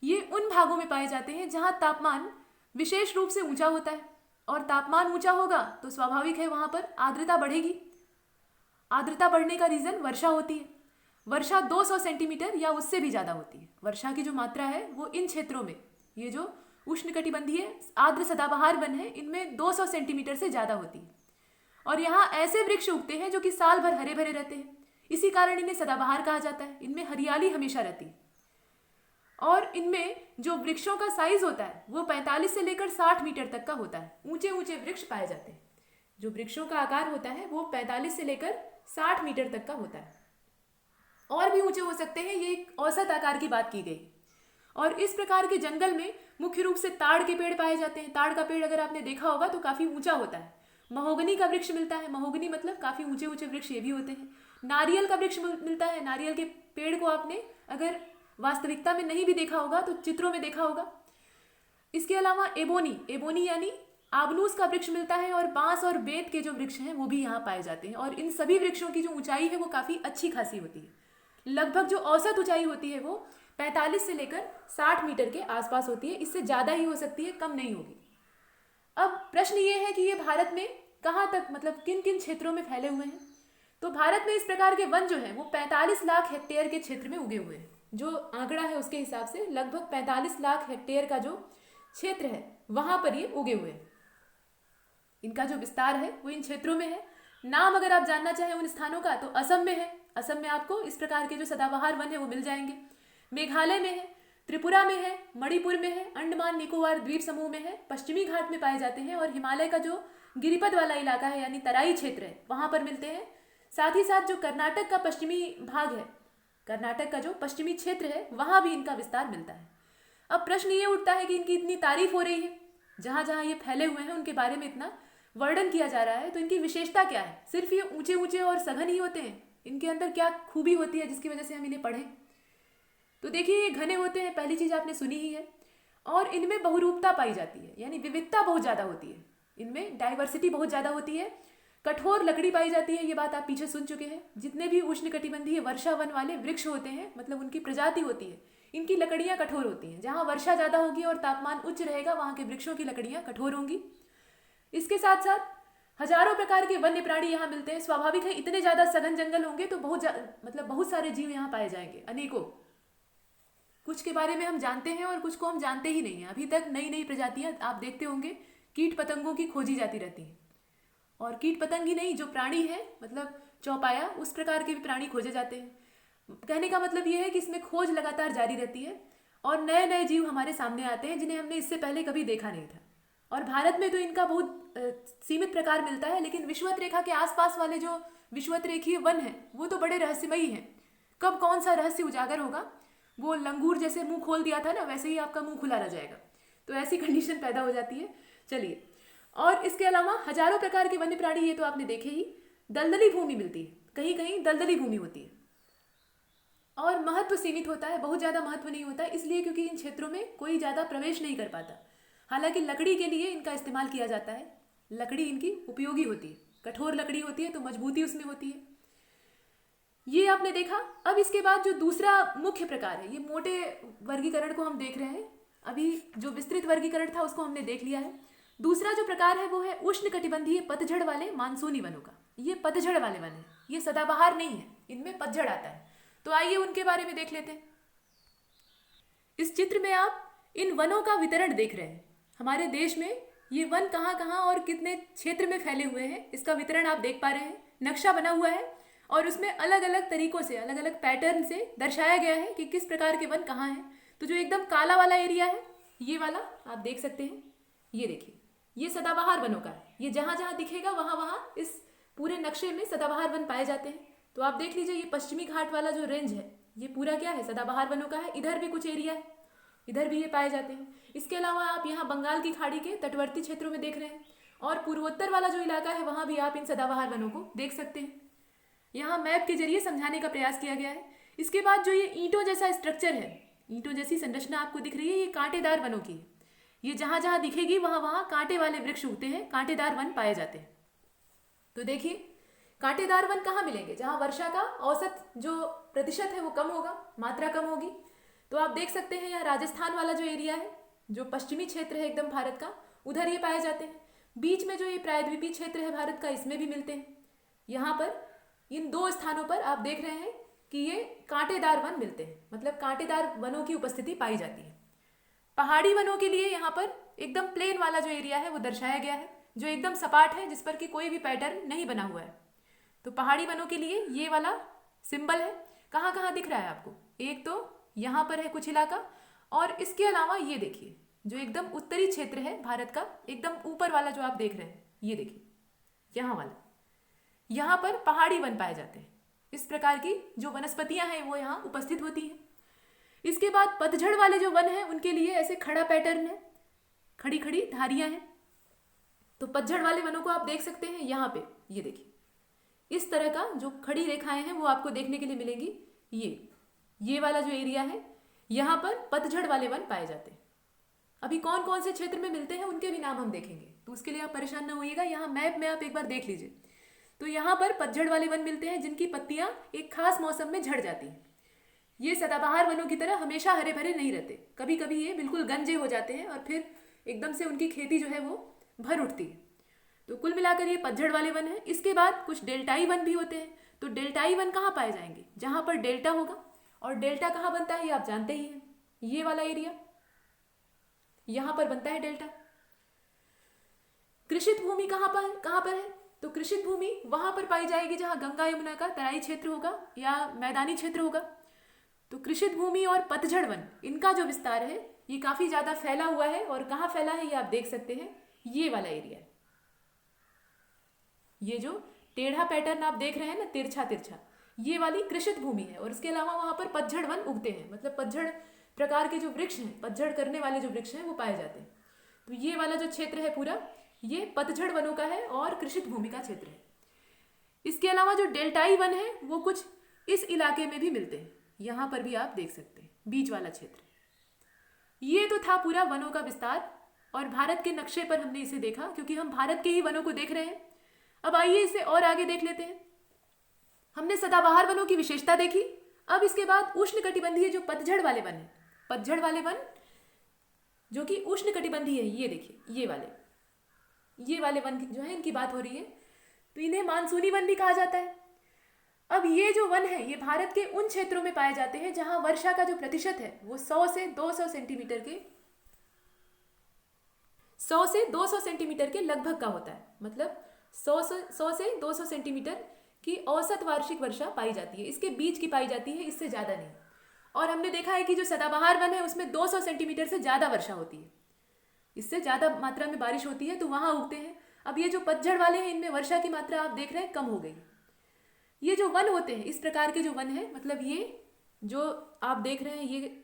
ये उन भागों में पाए जाते हैं जहाँ तापमान विशेष रूप से ऊंचा होता है, और तापमान ऊंचा होगा तो स्वाभाविक है वहाँ पर आर्द्रता बढ़ेगी। आर्द्रता बढ़ने का रीज़न वर्षा होती है। वर्षा 200 सेंटीमीटर या उससे भी ज़्यादा होती है। वर्षा की जो मात्रा है वो इन क्षेत्रों में, ये जो उष्णकटिबंधीय आर्द्र सदाबहार वन है, इनमें 200 सेंटीमीटर से ज़्यादा होती है। और यहाँ ऐसे वृक्ष उगते हैं जो कि साल भर हरे भरे रहते हैं, इसी कारण इन्हें सदाबहार कहा जाता है। इनमें हरियाली हमेशा रहती है, और इनमें जो वृक्षों का साइज होता है वो 45 से लेकर 60 मीटर तक का होता है। ऊंचे ऊंचे वृक्ष पाए जाते हैं। जो वृक्षों का आकार होता है वो 45 से लेकर 60 मीटर तक का होता है, और भी ऊंचे हो सकते हैं, ये एक औसत आकार की बात की गई। और इस प्रकार के जंगल में मुख्य रूप से ताड़ के पेड़ पाए जाते हैं। ताड़ का पेड़ अगर आपने देखा होगा तो काफ़ी ऊंचा होता है। महोगनी का वृक्ष मिलता है, महोगनी मतलब काफ़ी ऊंचे ऊंचे वृक्ष ये भी होते हैं। नारियल का वृक्ष मिलता है। नारियल के पेड़ को आपने अगर वास्तविकता में नहीं भी देखा होगा तो चित्रों में देखा होगा। इसके अलावा एबोनी, एबोनी यानी आबनूस का वृक्ष मिलता है, और बांस और बेत के जो वृक्ष हैं वो भी यहाँ पाए जाते हैं। और इन सभी वृक्षों की जो ऊंचाई है वो काफ़ी अच्छी खासी होती है। लगभग जो औसत ऊंचाई होती है वो 45 से लेकर 60 मीटर के आसपास होती है। इससे ज़्यादा ही हो सकती है, कम नहीं होगी। अब प्रश्न ये है कि ये भारत में कहाँ तक, मतलब किन किन क्षेत्रों में फैले हुए हैं। तो भारत में इस प्रकार के वन जो है वो 45 लाख हेक्टेयर के क्षेत्र में उगे हुए हैं। जो आंकड़ा है उसके हिसाब से लगभग 45 लाख हेक्टेयर का जो क्षेत्र है वहां पर ये उगे हुए हैं। इनका जो विस्तार है वो इन क्षेत्रों में है। नाम अगर आप जानना चाहें उन स्थानों का तो असम में है। असम में आपको इस प्रकार के जो सदाबहार वन है वो मिल जाएंगे। मेघालय में है, त्रिपुरा में है, मणिपुर में है, अंडमान निकोबार द्वीप समूह में है, पश्चिमी घाट में पाए जाते हैं, और हिमालय का जो गिरिपथ वाला इलाका है यानी तराई क्षेत्र है वहां पर मिलते हैं। साथ ही साथ जो कर्नाटक का पश्चिमी भाग है, कर्नाटक का जो पश्चिमी क्षेत्र है वहां भी इनका विस्तार मिलता है। अब प्रश्न ये उठता है कि इनकी इतनी तारीफ हो रही है, जहां जहां ये फैले हुए हैं उनके बारे में इतना वर्णन किया जा रहा है, तो इनकी विशेषता क्या है? सिर्फ ये ऊंचे ऊंचे और सघन ही होते हैं? इनके अंदर क्या खूबी होती है जिसकी वजह से हम इन्हें पढ़ें? तो देखिए, ये घने होते हैं, पहली चीज आपने सुनी ही है, और इनमें बहुरूपता पाई जाती है, यानी विविधता बहुत ज्यादा होती है। इनमें डाइवर्सिटी बहुत ज्यादा होती है। कठोर लकड़ी पाई जाती है, ये बात आप पीछे सुन चुके हैं। जितने भी उष्णकटिबंधीय वर्षा वन वाले वृक्ष होते हैं, मतलब उनकी प्रजाति होती है, इनकी लकड़ियां कठोर होती हैं। जहां वर्षा ज्यादा होगी और तापमान उच्च रहेगा वहां के वृक्षों की लकड़ियां कठोर होंगी। इसके साथ साथ हजारों प्रकार के वन्य प्राणी यहाँ मिलते हैं। स्वाभाविक है, इतने ज्यादा सघन जंगल होंगे तो बहुत सारे जीव यहाँ पाए जाएंगे, अनेकों। कुछ के बारे में हम जानते हैं और कुछ को हम जानते ही नहीं है। अभी तक नई नई प्रजातियां आप देखते होंगे कीट पतंगों की खोजी जाती रहती हैं, और कीट पतंग ही नहीं, जो प्राणी है मतलब चौपाया, उस प्रकार के भी प्राणी खोजे जाते हैं। कहने का मतलब ये है कि इसमें खोज लगातार जारी रहती है, और नए नए जीव हमारे सामने आते हैं जिन्हें हमने इससे पहले कभी देखा नहीं था। और भारत में तो इनका बहुत सीमित प्रकार मिलता है, लेकिन विषुवत रेखा के आसपास वाले जो विषुवत रेखीय वन है वो तो बड़े रहस्यमयी हैं। कब कौन सा रहस्य उजागर होगा, वो लंगूर जैसे मुंह खोल दिया था ना, वैसे ही आपका मुंह खुला रह जाएगा। तो ऐसी कंडीशन पैदा हो जाती है। चलिए, और इसके अलावा हजारों प्रकार के वन्य प्राणी, ये तो आपने देखे ही। दलदली भूमि मिलती है, कहीं कहीं दलदली भूमि होती है, और महत्व सीमित होता है, बहुत ज़्यादा महत्व नहीं होता है, इसलिए क्योंकि इन क्षेत्रों में कोई ज़्यादा प्रवेश नहीं कर पाता। हालांकि लकड़ी के लिए इनका इस्तेमाल किया जाता है। लकड़ी इनकी उपयोगी होती है, कठोर लकड़ी होती है तो मजबूती उसमें होती है। ये आपने देखा। अब इसके बाद जो दूसरा मुख्य प्रकार है, ये मोटे वर्गीकरण को हम देख रहे हैं। अभी जो विस्तृत वर्गीकरण था उसको हमने देख लिया है। दूसरा जो प्रकार है वो है उष्णकटिबंधीय पतझड़ वाले मानसूनी वनों का। ये पतझड़ वाले वन है, ये सदाबहार नहीं है, इनमें पतझड़ आता है। तो आइए उनके बारे में देख लेते हैं। इस चित्र में आप इन वनों का वितरण देख रहे हैं। हमारे देश में ये वन कहाँ कहाँ और कितने क्षेत्र में फैले हुए हैं, इसका वितरण आप देख पा रहे हैं। नक्शा बना हुआ है और उसमें अलग अलग तरीकों से, अलग अलग पैटर्न से दर्शाया गया है कि किस प्रकार के वन कहाँ हैं। तो जो एकदम काला वाला एरिया है, ये वाला आप देख सकते हैं। ये देखिए, ये सदाबहार वनों का है। ये जहाँ जहाँ दिखेगा वहाँ वहाँ इस पूरे नक्शे में सदाबहार वन पाए जाते हैं। तो आप देख लीजिए, ये पश्चिमी घाट वाला जो रेंज है ये पूरा क्या है, सदाबहार वनों का है। इधर भी कुछ एरिया है, इधर भी ये पाए जाते हैं। इसके अलावा आप यहाँ बंगाल की खाड़ी के तटवर्ती क्षेत्रों में देख रहे हैं, और पूर्वोत्तर वाला जो इलाका है वहाँ भी आप इन सदाबहार वनों को देख सकते हैं। यहाँ मैप के जरिए समझाने का प्रयास किया गया है। इसके बाद जो ये ईंटों जैसा स्ट्रक्चर है, ईंटों जैसी संरचना आपको दिख रही है, ये कांटेदार वनों की है। ये जहां जहां दिखेगी वहां वहां कांटे वाले वृक्ष उगते हैं, कांटेदार वन पाए जाते हैं। तो देखिए कांटेदार वन कहाँ मिलेंगे? जहां वर्षा का औसत जो प्रतिशत है वो कम होगा, मात्रा कम होगी। तो आप देख सकते हैं यहाँ राजस्थान वाला जो एरिया है, जो पश्चिमी क्षेत्र है एकदम भारत का, उधर ये पाए जाते हैं। बीच में जो ये प्रायद्वीपीय क्षेत्र है भारत का, इसमें भी मिलते हैं। यहाँ पर इन दो स्थानों पर आप देख रहे हैं कि ये कांटेदार वन मिलते हैं, मतलब कांटेदार वनों की उपस्थिति पाई जाती है। पहाड़ी वनों के लिए यहाँ पर एकदम प्लेन वाला जो एरिया है वो दर्शाया गया है, जो एकदम सपाट है, जिस पर कि कोई भी पैटर्न नहीं बना हुआ है। तो पहाड़ी वनों के लिए ये वाला सिंबल है। कहाँ कहाँ दिख रहा है आपको? एक तो यहाँ पर है कुछ इलाका, और इसके अलावा ये देखिए जो एकदम उत्तरी क्षेत्र है भारत का, एकदम ऊपर वाला जो आप देख रहे हैं, ये देखिए यहाँ वाला, यहाँ पर पहाड़ी वन पाए जाते हैं। इस प्रकार की जो वनस्पतियां हैं वो यहाँ उपस्थित होती हैं। इसके बाद पतझड़ वाले जो वन हैं उनके लिए ऐसे खड़ा पैटर्न है, खड़ी खड़ी धारियां हैं। तो पतझड़ वाले वनों को आप देख सकते हैं यहाँ पे, ये देखिए इस तरह का जो खड़ी रेखाएं हैं वो आपको देखने के लिए मिलेंगी। ये वाला जो एरिया है, यहाँ पर पतझड़ वाले वन पाए जाते हैं। अभी कौन कौन से क्षेत्र में मिलते हैं उनके भी नाम हम देखेंगे, तो उसके लिए आप परेशान ना होइएगा, यहाँ मैप में आप एक बार देख लीजिए। तो यहाँ पर पतझड़ वाले वन मिलते हैं जिनकी पत्तियां एक खास मौसम में झड़ जाती हैं। ये सदाबहार वनों की तरह हमेशा हरे भरे नहीं रहते, कभी कभी ये बिल्कुल गंजे हो जाते हैं और फिर एकदम से उनकी खेती जो है वो भर उठती है। तो कुल मिलाकर ये पतझड़ वाले वन है। इसके बाद कुछ डेल्टाई वन भी होते हैं। तो डेल्टाई वन कहाँ पाए जाएंगे? जहां पर डेल्टा होगा, और डेल्टा कहाँ बनता है ये आप जानते ही हैं, ये वाला एरिया, यहां पर बनता है डेल्टा। कृषित भूमि कहाँ पर है? तो कृषित भूमि वहां पर पाई जाएगी जहां गंगा यमुना का तराई क्षेत्र होगा या मैदानी क्षेत्र होगा। तो कृषित भूमि और पतझड़ वन, इनका जो विस्तार है ये काफी ज्यादा फैला हुआ है। और कहाँ फैला है ये आप देख सकते हैं, ये वाला एरिया है। ये जो टेढ़ा पैटर्न आप देख रहे हैं ना, तिरछा तिरछा, ये वाली कृषित भूमि है। और इसके अलावा वहां पर पतझड़ वन उगते हैं, मतलब पतझड़ प्रकार के जो वृक्ष हैं, पतझड़ करने वाले जो वृक्ष हैं वो पाए जाते हैं। तो ये वाला जो क्षेत्र है पूरा, ये पतझड़ वनों का है और कृषित भूमि का क्षेत्र है। इसके अलावा जो डेल्टाई वन है वो कुछ इस इलाके में भी मिलते हैं, यहां पर भी आप देख सकते हैं, बीच वाला क्षेत्र। ये तो था पूरा वनों का विस्तार, और भारत के नक्शे पर हमने इसे देखा क्योंकि हम भारत के ही वनों को देख रहे हैं। अब आइए इसे और आगे देख लेते हैं। हमने सदाबहार वनों की विशेषता देखी। अब इसके बाद उष्णकटिबंधीय जो पतझड़ वाले वन है, पतझड़ वाले वन जो कि उष्णकटिबंधीय है, ये देखिए ये वाले वन जो है इनकी बात हो रही है। तो इन्हें मानसूनी वन भी कहा जाता है। अब ये जो वन है ये भारत के उन क्षेत्रों में पाए जाते हैं जहां वर्षा का जो प्रतिशत है वो 100 से 200 सेंटीमीटर के लगभग का होता है। मतलब 100 से 200 सेंटीमीटर की औसत वार्षिक वर्षा पाई जाती है, इसके बीच की पाई जाती है, इससे ज़्यादा नहीं। और हमने देखा है कि जो सदाबहार वन है उसमें 200 सेंटीमीटर से ज़्यादा वर्षा होती है, इससे ज़्यादा मात्रा में बारिश होती है, तो वहाँ उगते हैं। अब ये जो पतझड़ वाले हैं इनमें वर्षा की मात्रा आप देख रहे हैं कम हो गई। ये जो वन होते हैं, इस प्रकार के जो वन है, मतलब ये जो आप देख रहे हैं ये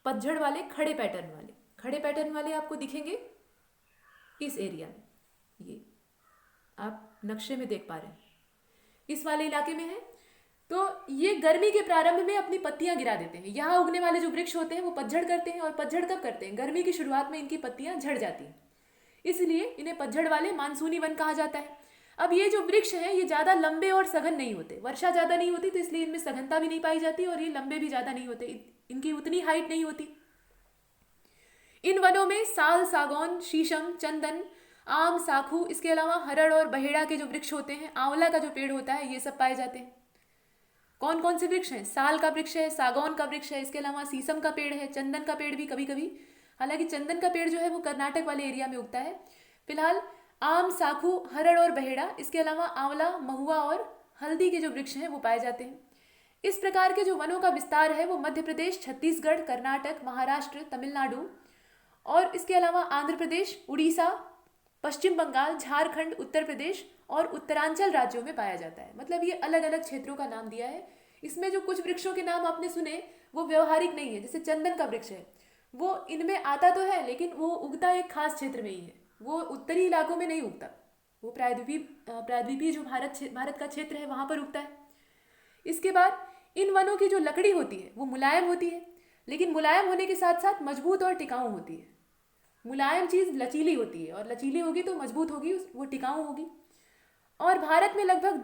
पतझड़ वाले खड़े पैटर्न वाले आपको दिखेंगे इस एरिया में, ये आप नक्शे में देख पा रहे हैं, इस वाले इलाके में है। तो ये गर्मी के प्रारंभ में अपनी पत्तियां गिरा देते हैं। यहाँ उगने वाले जो वृक्ष होते हैं वो पतझड़ करते हैं, और पतझड़ कब करते हैं? गर्मी की शुरुआत में इनकी पत्तियां झड़ जाती हैं, इसलिए इन्हें पतझड़ वाले मानसूनी वन कहा जाता है। अब ये जो वृक्ष हैं ये ज़्यादा लंबे और सघन नहीं होते, वर्षा ज़्यादा नहीं होती तो इसलिए इनमें सघनता भी नहीं पाई जाती, और ये लंबे भी ज़्यादा नहीं होते, इनकी उतनी हाइट नहीं होती। इन वनों में साल, सागौन, शीशम, चंदन, आम, साखू, इसके अलावा हरड़ और बहेड़ा के जो वृक्ष होते हैं, आंवला का जो पेड़ होता है, ये सब पाए जाते हैं। कौन कौन से वृक्ष हैं? साल का वृक्ष है, सागौन का वृक्ष है, इसके अलावा शीशम का पेड़ है, चंदन का पेड़ भी कभी कभी, हालांकि चंदन का पेड़ जो है वो कर्नाटक वाले एरिया में उगता है। फिलहाल आम, साखू, हरड़ और बहेड़ा, इसके अलावा आंवला, महुआ और हल्दी के जो वृक्ष हैं वो पाए जाते हैं। इस प्रकार के जो वनों का विस्तार है वो मध्य प्रदेश, छत्तीसगढ़, कर्नाटक, महाराष्ट्र, तमिलनाडु और इसके अलावा आंध्र प्रदेश, उड़ीसा, पश्चिम बंगाल, झारखंड, उत्तर प्रदेश और उत्तरांचल राज्यों में पाया जाता है। मतलब ये अलग अलग क्षेत्रों का नाम दिया है। इसमें जो कुछ वृक्षों के नाम आपने सुने वो व्यवहारिक नहीं है, जैसे चंदन का वृक्ष है, वो इनमें आता तो है लेकिन वो उगता एक खास क्षेत्र में ही है, वो उत्तरी इलाकों में नहीं उगता, वो प्रायद्वीपीय जो भारत का क्षेत्र है वहाँ पर उगता है। इसके बाद इन वनों की जो लकड़ी होती है वो मुलायम होती है, लेकिन मुलायम होने के साथ साथ मजबूत और टिकाऊ होती है। मुलायम चीज़ लचीली होती है और लचीली होगी तो मजबूत होगी, वो टिकाऊ होगी। और भारत में लगभग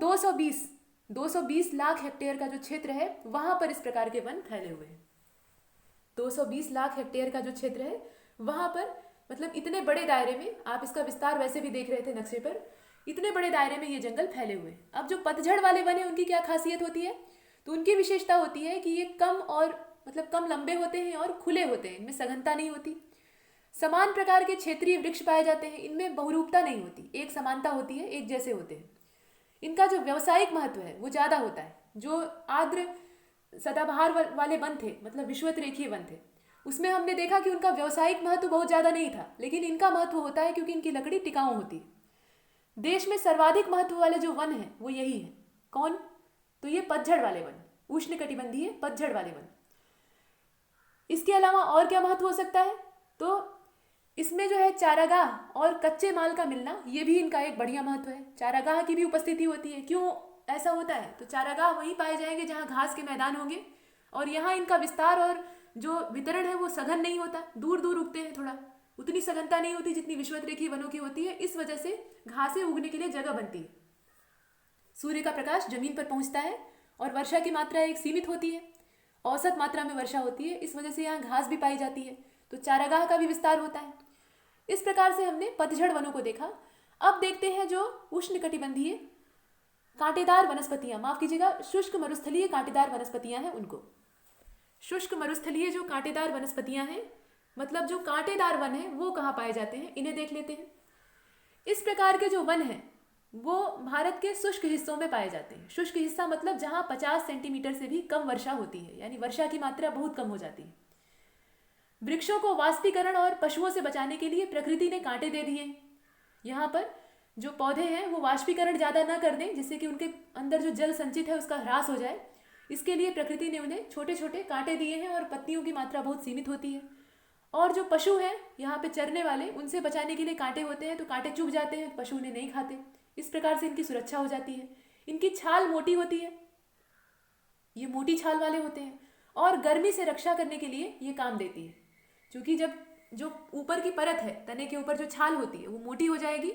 220 लाख हेक्टेयर का जो क्षेत्र है वहाँ पर इस प्रकार के वन फैले हुए हैं। 220 लाख हेक्टेयर का जो क्षेत्र है वहाँ पर, मतलब इतने बड़े दायरे में, आप इसका विस्तार वैसे भी देख रहे थे नक्शे पर, इतने बड़े दायरे में ये जंगल फैले हुए हैं। अब जो पतझड़ वाले वन है उनकी क्या खासियत होती है? तो उनकी विशेषता होती है कि ये कम लंबे होते हैं और खुले होते हैं, इनमें सघनता नहीं होती। समान प्रकार के क्षेत्रीय वृक्ष पाए जाते हैं, इनमें बहुरूपता नहीं होती, एक समानता होती है, एक जैसे होते हैं। इनका जो व्यावसायिक महत्व है वो ज़्यादा होता है। जो आर्द्र सदाबहार वाले वन थे, मतलब विषुवत रेखीय वन थे, उसमें हमने देखा कि उनका व्यावसायिक महत्व बहुत ज़्यादा नहीं था, लेकिन इनका महत्व होता है क्योंकि इनकी लकड़ी टिकाऊ होती है। देश में सर्वाधिक महत्व वाले जो वन है वो यही है। कौन? तो ये पतझड़ वाले वन, उष्णकटिबंधीय पतझड़ वाले वन। इसके अलावा और क्या महत्व हो सकता है? तो इसमें जो है चारागाह और कच्चे माल का मिलना, ये भी इनका एक बढ़िया महत्व है। चारागाह की भी उपस्थिति होती है। क्यों ऐसा होता है? तो चारागाह वहीं पाए जाएंगे जहाँ घास के मैदान होंगे, और यहाँ इनका विस्तार और जो वितरण है वो सघन नहीं होता, दूर दूर उगते हैं, थोड़ा उतनी सघनता नहीं होती जितनी विषुवत रेखीय वनों की होती है। इस वजह से घासें उगने के लिए जगह बनती है। सूर्य का प्रकाश जमीन पर पहुंचता है और वर्षा की मात्रा एक सीमित होती है, औसत मात्रा में वर्षा होती है, इस वजह से यहाँ घास भी पाई जाती है, तो चारागाह का भी विस्तार होता है। इस प्रकार से हमने पतझड़ वनों को देखा। अब देखते हैं जो उष्णकटिबंधीय कांटेदार वनस्पतियां, माफ कीजिएगा, शुष्क मरुस्थलीय कांटेदार वनस्पतियां हैं उनको। शुष्क मरुस्थलीय जो कांटेदार वनस्पतियां हैं, मतलब जो कांटेदार वन है, वो कहाँ पाए जाते हैं, इन्हें देख लेते हैं। इस प्रकार के जो वन हैं वो भारत के शुष्क हिस्सों में पाए जाते हैं। शुष्क हिस्सा मतलब जहाँ 50 सेंटीमीटर से भी कम वर्षा होती है, यानी वर्षा की मात्रा बहुत कम हो जाती है। वृक्षों को वाष्पीकरण और पशुओं से बचाने के लिए प्रकृति ने कांटे दे दिए। यहाँ पर जो पौधे हैं वो वाष्पीकरण ज़्यादा ना कर दें, जिससे कि उनके अंदर जो जल संचित है उसका ह्रास हो जाए, इसके लिए प्रकृति ने उन्हें छोटे छोटे कांटे दिए हैं और पत्तियों की मात्रा बहुत सीमित होती है। और जो पशु हैं यहाँ पे चरने वाले, उनसे बचाने के लिए कांटे होते हैं, तो कांटे चुभ जाते हैं, पशु उन्हें नहीं खाते। इस प्रकार से इनकी सुरक्षा हो जाती है। इनकी छाल मोटी होती है, ये मोटी छाल वाले होते हैं, और गर्मी से रक्षा करने के लिए ये काम देती है। क्योंकि जब जो ऊपर की परत है, तने के ऊपर जो छाल होती है वो मोटी हो जाएगी,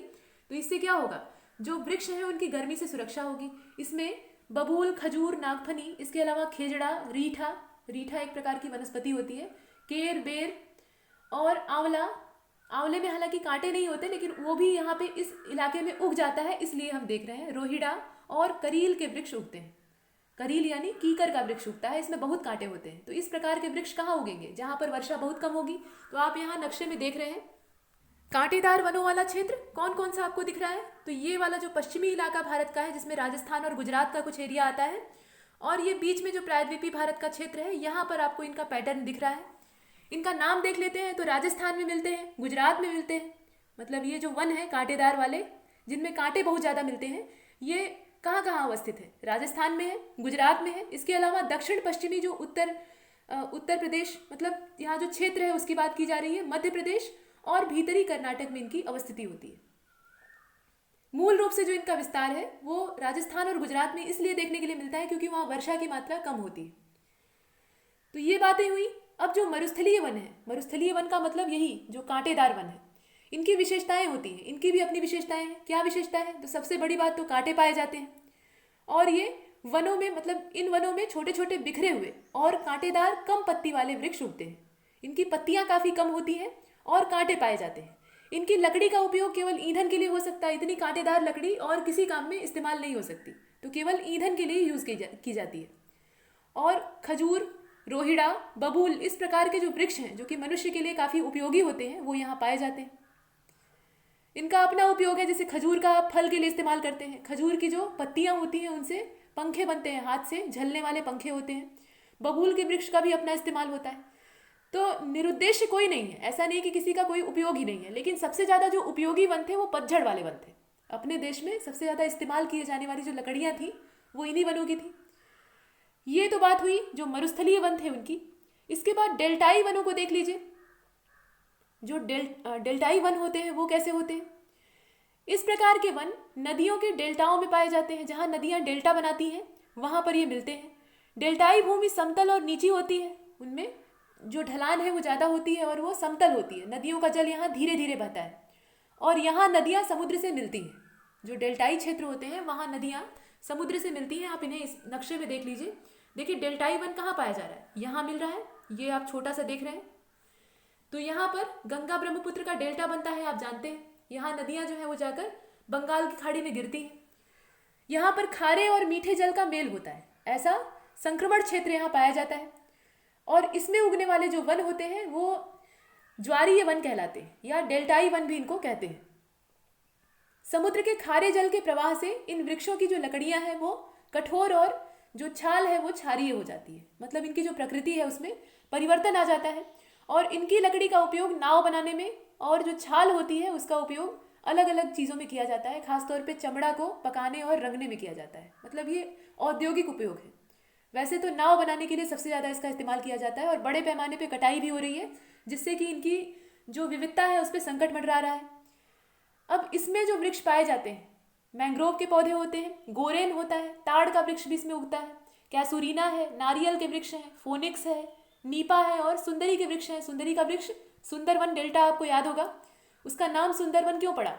तो इससे क्या होगा, जो वृक्ष है उनकी गर्मी से सुरक्षा होगी। इसमें बबूल, खजूर, नागफनी, इसके अलावा खेजड़ा, रीठा एक प्रकार की वनस्पति होती है, केर, बेर और आंवला। आंवले में हालांकि कांटे नहीं होते, लेकिन वो भी यहाँ पे इस इलाके में उग जाता है, इसलिए हम देख रहे हैं। रोहिड़ा और करील के वृक्ष उगते हैं। करील यानी कीकर का वृक्ष उगता है, इसमें बहुत कांटे होते हैं। तो इस प्रकार के वृक्ष कहाँ उगेंगे? जहाँ पर वर्षा बहुत कम होगी। तो आप यहाँ नक्शे में देख रहे हैं कांटेदार वनों वाला क्षेत्र कौन कौन सा आपको दिख रहा है। तो ये वाला जो पश्चिमी इलाका भारत का है, जिसमें राजस्थान और गुजरात का कुछ एरिया आता है, और ये बीच में जो प्रायद्वीपीय भारत का क्षेत्र है, यहाँ पर आपको इनका पैटर्न दिख रहा है। इनका नाम देख लेते हैं। तो राजस्थान में मिलते हैं, गुजरात में मिलते हैं, मतलब ये जो वन है कांटेदार वाले, जिनमें कांटे बहुत ज़्यादा मिलते हैं, ये कहाँ कहाँ अवस्थित है? राजस्थान में है, गुजरात में है। इसके अलावा दक्षिण पश्चिमी जो उत्तर प्रदेश, मतलब यहाँ जो क्षेत्र है उसकी बात की जा रही है, मध्य प्रदेश और भीतरी कर्नाटक में इनकी अवस्थिति होती है। मूल रूप से जो इनका विस्तार है वो राजस्थान और गुजरात में इसलिए देखने के लिए मिलता है क्योंकि वहाँ वर्षा की मात्रा कम होती है। तो ये बातें हुई। अब जो मरुस्थलीय वन है, मरुस्थलीय वन का मतलब यही जो कांटेदार वन है, इनकी विशेषताएं होती हैं। इनकी भी अपनी विशेषताएं हैं। क्या विशेषता है? तो सबसे बड़ी बात तो कांटे पाए जाते हैं, और ये वनों में, मतलब इन वनों में छोटे छोटे बिखरे हुए और कांटेदार कम पत्ती वाले वृक्ष उगते हैं। इनकी पत्तियां काफ़ी कम होती हैं और कांटे पाए जाते हैं। इनकी लकड़ी का उपयोग केवल ईंधन के लिए हो सकता है। इतनी कांटेदार लकड़ी और किसी काम में इस्तेमाल नहीं हो सकती, तो केवल ईंधन के लिए यूज़ की जाती है। और खजूर, रोहिड़ा, बबूल, इस प्रकार के जो वृक्ष हैं जो कि मनुष्य के लिए काफ़ी उपयोगी होते हैं, वो यहाँ पाए जाते हैं। इनका अपना उपयोग है, जैसे खजूर का आप फल के लिए इस्तेमाल करते हैं। खजूर की जो पत्तियां होती हैं उनसे पंखे बनते हैं, हाथ से झलने वाले पंखे होते हैं। बबूल के वृक्ष का भी अपना इस्तेमाल होता है। तो निरुद्देश्य कोई नहीं है, ऐसा नहीं कि किसी का कोई उपयोग ही नहीं है, लेकिन सबसे ज़्यादा जो उपयोगी वन थे वो पतझड़ वाले वन थे। अपने देश में सबसे ज़्यादा इस्तेमाल किए जाने वाली जो लकड़ियाँ थी वो इन्हीं वनों की थी। ये तो बात हुई जो मरुस्थलीय वन थे उनकी। इसके बाद डेल्टाई वनों को देख लीजिए। जो डेल्टाई वन होते हैं वो कैसे होते हैं? इस प्रकार के वन नदियों के डेल्टाओं में पाए जाते हैं। जहाँ नदियाँ डेल्टा बनाती हैं वहाँ पर ये मिलते हैं। डेल्टाई भूमि समतल और नीची होती है, उनमें जो ढलान है वो ज़्यादा होती है और वो समतल होती है। नदियों का जल यहाँ धीरे धीरे बहता है और यहाँ नदियाँ समुद्र से मिलती हैं। जो डेल्टाई क्षेत्र होते हैं वहाँ नदियाँ समुद्र से मिलती हैं। आप इन्हें इस नक्शे में देख लीजिए। देखिए डेल्टाई वन कहाँ पाया जा रहा है, यहाँ मिल रहा है, ये आप छोटा सा देख रहे हैं। तो यहाँ पर गंगा ब्रह्मपुत्र का डेल्टा बनता है, आप जानते हैं। यहाँ नदियाँ जो है वो जाकर बंगाल की खाड़ी में गिरती हैं। यहाँ पर खारे और मीठे जल का मेल होता है, ऐसा संक्रमण क्षेत्र यहाँ पाया जाता है। और इसमें उगने वाले जो वन होते हैं वो ज्वारीय वन कहलाते हैं या डेल्टाई वन भी इनको कहते हैं। समुद्र के खारे जल के प्रवाह से इन वृक्षों की जो लकड़ियां हैं वो कठोर और जो छाल है वो क्षारीय हो जाती है। मतलब इनकी जो प्रकृति है उसमें परिवर्तन आ जाता है और इनकी लकड़ी का उपयोग नाव बनाने में और जो छाल होती है उसका उपयोग अलग अलग चीज़ों में किया जाता है। खासतौर पे चमड़ा को पकाने और रंगने में किया जाता है। मतलब ये औद्योगिक उपयोग है। वैसे तो नाव बनाने के लिए सबसे ज़्यादा इसका इस्तेमाल किया जाता है और बड़े पैमाने पे कटाई भी हो रही है, जिससे कि इनकी जो विविधता है उस पर संकट मंडरा रहा है। अब इसमें जो वृक्ष पाए जाते हैं, मैंग्रोव के पौधे होते हैं, गोरेन होता है, ताड़ का वृक्ष भी इसमें उगता है, कैसूरीना है, नारियल के वृक्ष हैं, फोनिक्स है, नीपा है और सुंदरी के वृक्ष हैं। सुंदरी का वृक्ष सुंदरवन डेल्टा आपको याद होगा, उसका नाम सुंदरवन क्यों पड़ा,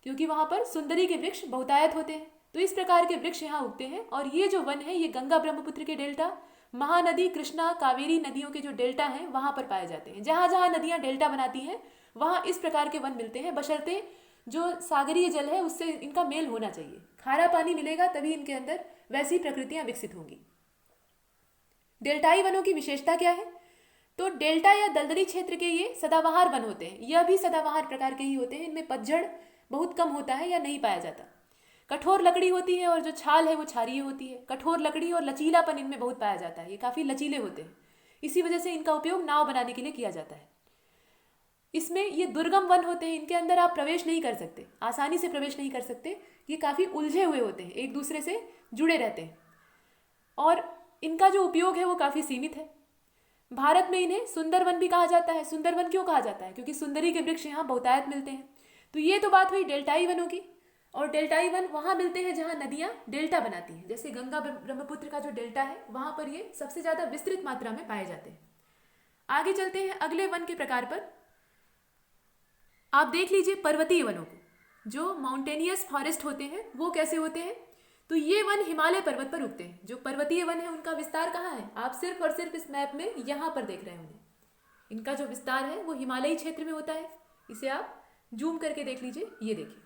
क्योंकि वहाँ पर सुंदरी के वृक्ष बहुतायत होते हैं। तो इस प्रकार के वृक्ष यहाँ उगते हैं और ये जो वन है ये गंगा ब्रह्मपुत्र के डेल्टा, महानदी, कृष्णा, कावेरी नदियों के जो डेल्टा हैं वहाँ पर पाए जाते हैं। जहाँ जहाँ नदियाँ डेल्टा बनाती हैं वहाँ इस प्रकार के वन मिलते हैं, बशर्ते जो सागरीय जल है उससे इनका मेल होना चाहिए। खारा पानी मिलेगा तभी इनके अंदर वैसी प्रकृतियाँ विकसित होंगी। डेल्टाई वनों की विशेषता क्या है? तो डेल्टा या दलदली क्षेत्र के ये सदाबहार वन होते हैं। यह भी सदाबहार प्रकार के ही होते हैं। इनमें पतझड़ बहुत कम होता है या नहीं पाया जाता। कठोर लकड़ी होती है और जो छाल है वो क्षारीय होती है। कठोर लकड़ी और लचीलापन इनमें बहुत पाया जाता है। ये काफ़ी लचीले होते हैं, इसी वजह से इनका उपयोग नाव बनाने के लिए किया जाता है। इसमें ये दुर्गम वन होते हैं, इनके अंदर आप प्रवेश नहीं कर सकते, आसानी से प्रवेश नहीं कर सकते। ये काफ़ी उलझे हुए होते हैं, एक दूसरे से जुड़े रहते हैं और इनका जो उपयोग है वो काफ़ी सीमित है। भारत में इन्हें सुंदरवन भी कहा जाता है। सुंदरवन क्यों कहा जाता है? क्योंकि सुंदरी के वृक्ष यहाँ बहुतायत मिलते हैं। तो ये तो बात हुई डेल्टाई वनों की। और डेल्टाई वन वहाँ मिलते हैं जहाँ नदियाँ डेल्टा बनाती हैं। जैसे गंगा ब्रह्मपुत्र का जो डेल्टा है वहाँ पर ये सबसे ज़्यादा विस्तृत मात्रा में पाए जाते हैं। आगे चलते हैं अगले वन के प्रकार पर। आप देख लीजिए पर्वतीय वनों को। जो माउंटेनियस फॉरेस्ट होते हैं वो कैसे होते हैं? तो ये वन हिमालय पर्वत पर उगते हैं। जो पर्वतीय वन है उनका विस्तार कहाँ है? आप सिर्फ और सिर्फ इस मैप में यहाँ पर देख रहे हैं उन्हें। इनका जो विस्तार है वो हिमालयी क्षेत्र में होता है। इसे आप जूम करके देख लीजिए, ये देखिए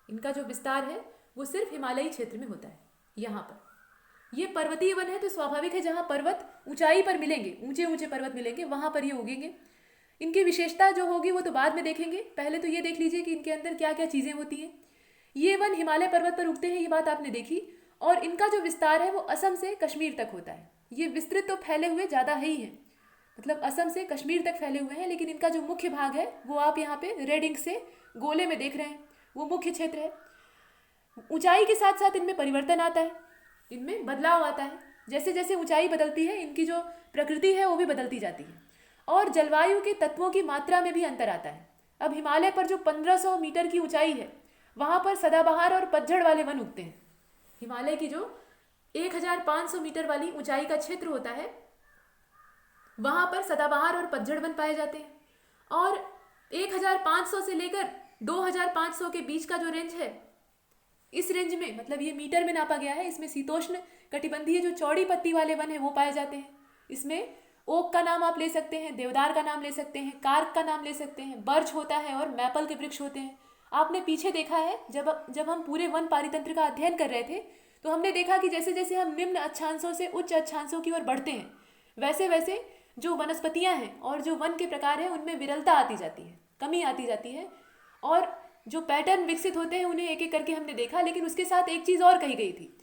इनका जो विस्तार है वो सिर्फ हिमालयी क्षेत्र में होता है। यहाँ पर ये पर्वतीय वन है तो स्वाभाविक है जहाँ पर्वत ऊंचाई पर मिलेंगे, ऊंचे ऊंचे पर्वत मिलेंगे, वहाँ पर ये उगेंगे। इनकी विशेषता जो होगी वो तो बाद में देखेंगे। पहले तो ये देख लीजिए कि इनके अंदर क्या क्या चीज़ें होती हैं। ये वन हिमालय पर्वत पर उगते हैं, ये बात आपने देखी। और इनका जो विस्तार है वो असम से कश्मीर तक होता है। ये विस्तृत तो फैले हुए ज़्यादा है ही हैं, मतलब असम से कश्मीर तक फैले हुए हैं, लेकिन इनका जो मुख्य भाग है वो आप यहाँ पे रेड इंक से गोले में देख रहे हैं, वो मुख्य क्षेत्र है। ऊंचाई के साथ साथ इनमें परिवर्तन आता है, इनमें बदलाव आता है। जैसे जैसे ऊंचाई बदलती है इनकी जो प्रकृति है वो भी बदलती जाती है और जलवायु के तत्वों की मात्रा में भी अंतर आता है। अब हिमालय पर जो 1500 मीटर की ऊंचाई है वहाँ पर सदाबहार और पतझड़ वाले वन उगते हैं। हिमालय की जो 1500 मीटर वाली ऊंचाई का क्षेत्र होता है वहाँ पर सदाबहार और पतझड़ वन पाए जाते हैं। और 1500 से लेकर 2500 के बीच का जो रेंज है, इस रेंज में मतलब ये मीटर में नापा गया है, इसमें शीतोष्ण कटिबंधीय जो चौड़ी पत्ती वाले वन है वो पाए जाते हैं। इसमें ओक का नाम आप ले सकते हैं, देवदार का नाम ले सकते हैं, कार्क का नाम ले सकते हैं, बर्च होता है और मैपल के वृक्ष होते हैं। आपने पीछे देखा है जब हम पूरे वन पारितंत्र का अध्ययन कर रहे थे तो हमने देखा कि जैसे जैसे हम निम्न अक्षांशों से उच्च अक्षांशों की ओर बढ़ते हैं वैसे वैसे जो वनस्पतियां हैं और जो वन के प्रकार हैं उनमें विरलता आती जाती है, कमी आती जाती है और जो पैटर्न विकसित होते हैं उन्हें एक एक करके हमने देखा। लेकिन उसके साथ एक चीज़ और कही गई थी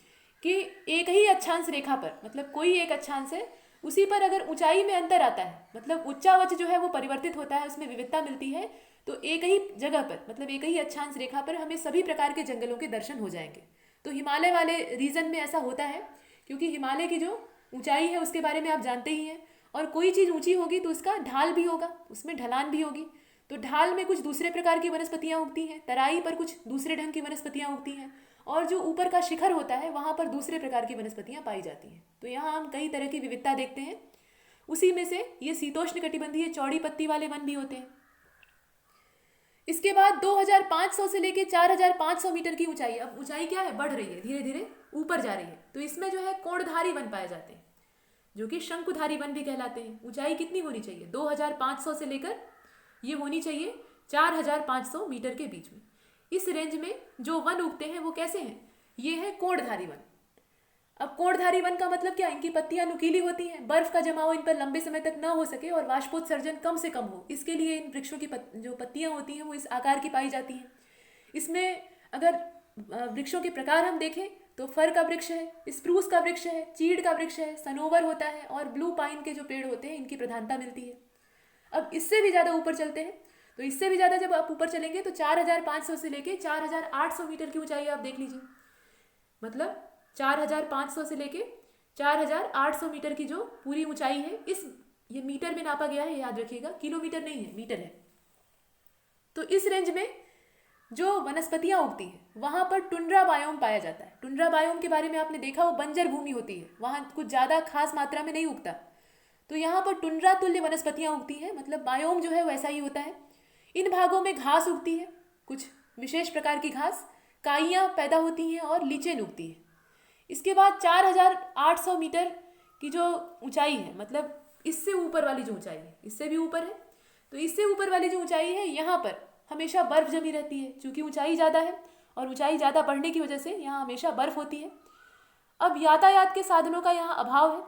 कि एक ही अक्षांश रेखा पर, मतलब कोई एक अक्षांश है उसी पर अगर ऊंचाई में अंतर आता है, मतलब उच्चावच जो है वो परिवर्तित होता है, उसमें विविधता मिलती है, तो एक ही जगह पर मतलब एक ही अक्षांश रेखा पर हमें सभी प्रकार के जंगलों के दर्शन हो जाएंगे। तो हिमालय वाले रीजन में ऐसा होता है क्योंकि हिमालय की जो ऊंचाई है उसके बारे में आप जानते ही हैं, और कोई चीज़ ऊंची होगी तो उसका ढाल भी होगा, उसमें ढलान भी होगी। तो ढाल में कुछ दूसरे प्रकार की वनस्पतियाँ उगती हैं, तराई पर कुछ दूसरे ढंग की वनस्पतियाँ उगती हैं और जो ऊपर का शिखर होता है वहाँ पर दूसरे प्रकार की वनस्पतियाँ पाई जाती हैं। तो यहाँ हम कई तरह की विविधता देखते हैं। उसी में से ये शीतोष्ण कटिबंधीय चौड़ी पत्ती वाले वन भी होते हैं। इसके बाद 2500 से लेकर 4500 मीटर की ऊंचाई, अब ऊंचाई क्या है, बढ़ रही है, धीरे धीरे ऊपर जा रही है। तो इसमें जो है कोणधारी वन पाए जाते हैं, जो कि शंकुधारी वन भी कहलाते हैं। ऊंचाई कितनी होनी चाहिए, 2500 से लेकर ये होनी चाहिए 4500 मीटर के बीच में। इस रेंज में जो वन उगते हैं वो कैसे हैं, ये है कोणधारी वन। अब कोणधारी वन का मतलब क्या, इनकी पत्तियां नुकीली होती हैं, बर्फ का जमाव इन पर लंबे समय तक न हो सके और वाष्पोत्सर्जन कम से कम हो, इसके लिए इन वृक्षों की जो पत्तियां होती हैं वो इस आकार की पाई जाती हैं। इसमें अगर वृक्षों के प्रकार हम देखें तो फर का वृक्ष है, स्प्रूस का वृक्ष है, चीड़ का वृक्ष है, सनोवर होता है और ब्लू पाइन के जो पेड़ होते हैं इनकी प्रधानता मिलती है। अब इससे भी ज़्यादा ऊपर चलते हैं, तो इससे भी ज़्यादा जब आप ऊपर चलेंगे तो 4500 से लेके 4800 मीटर की ऊंचाई आप देख लीजिए। मतलब 4500 से लेके 4800 मीटर की जो पूरी ऊंचाई है, ये मीटर में नापा गया है, याद रखिएगा, किलोमीटर नहीं है, मीटर है। तो इस रेंज में जो वनस्पतियां उगती हैं वहां पर टुंड्रा बायोम पाया जाता है। टुंड्रा बायोम के बारे में आपने देखा, वो बंजर भूमि होती है, वहां कुछ ज़्यादा खास मात्रा में नहीं उगता। तो यहाँ पर टुंड्रा तुल्य वनस्पतियां उगती हैं, मतलब बायोम जो है वैसा ही होता है। इन भागों में घास उगती है, कुछ विशेष प्रकार की घास, काइयाँ पैदा होती हैं और लीचें उगती है। इसके बाद 4800 मीटर की जो ऊंचाई है, मतलब इससे ऊपर वाली जो ऊंचाई है, इससे भी ऊपर है, तो इससे ऊपर वाली जो ऊंचाई है यहाँ पर हमेशा बर्फ जमी रहती है, क्योंकि ऊंचाई ज़्यादा है और ऊंचाई ज़्यादा बढ़ने की वजह से यहाँ हमेशा बर्फ होती है। अब यातायात के साधनों का यहाँ अभाव है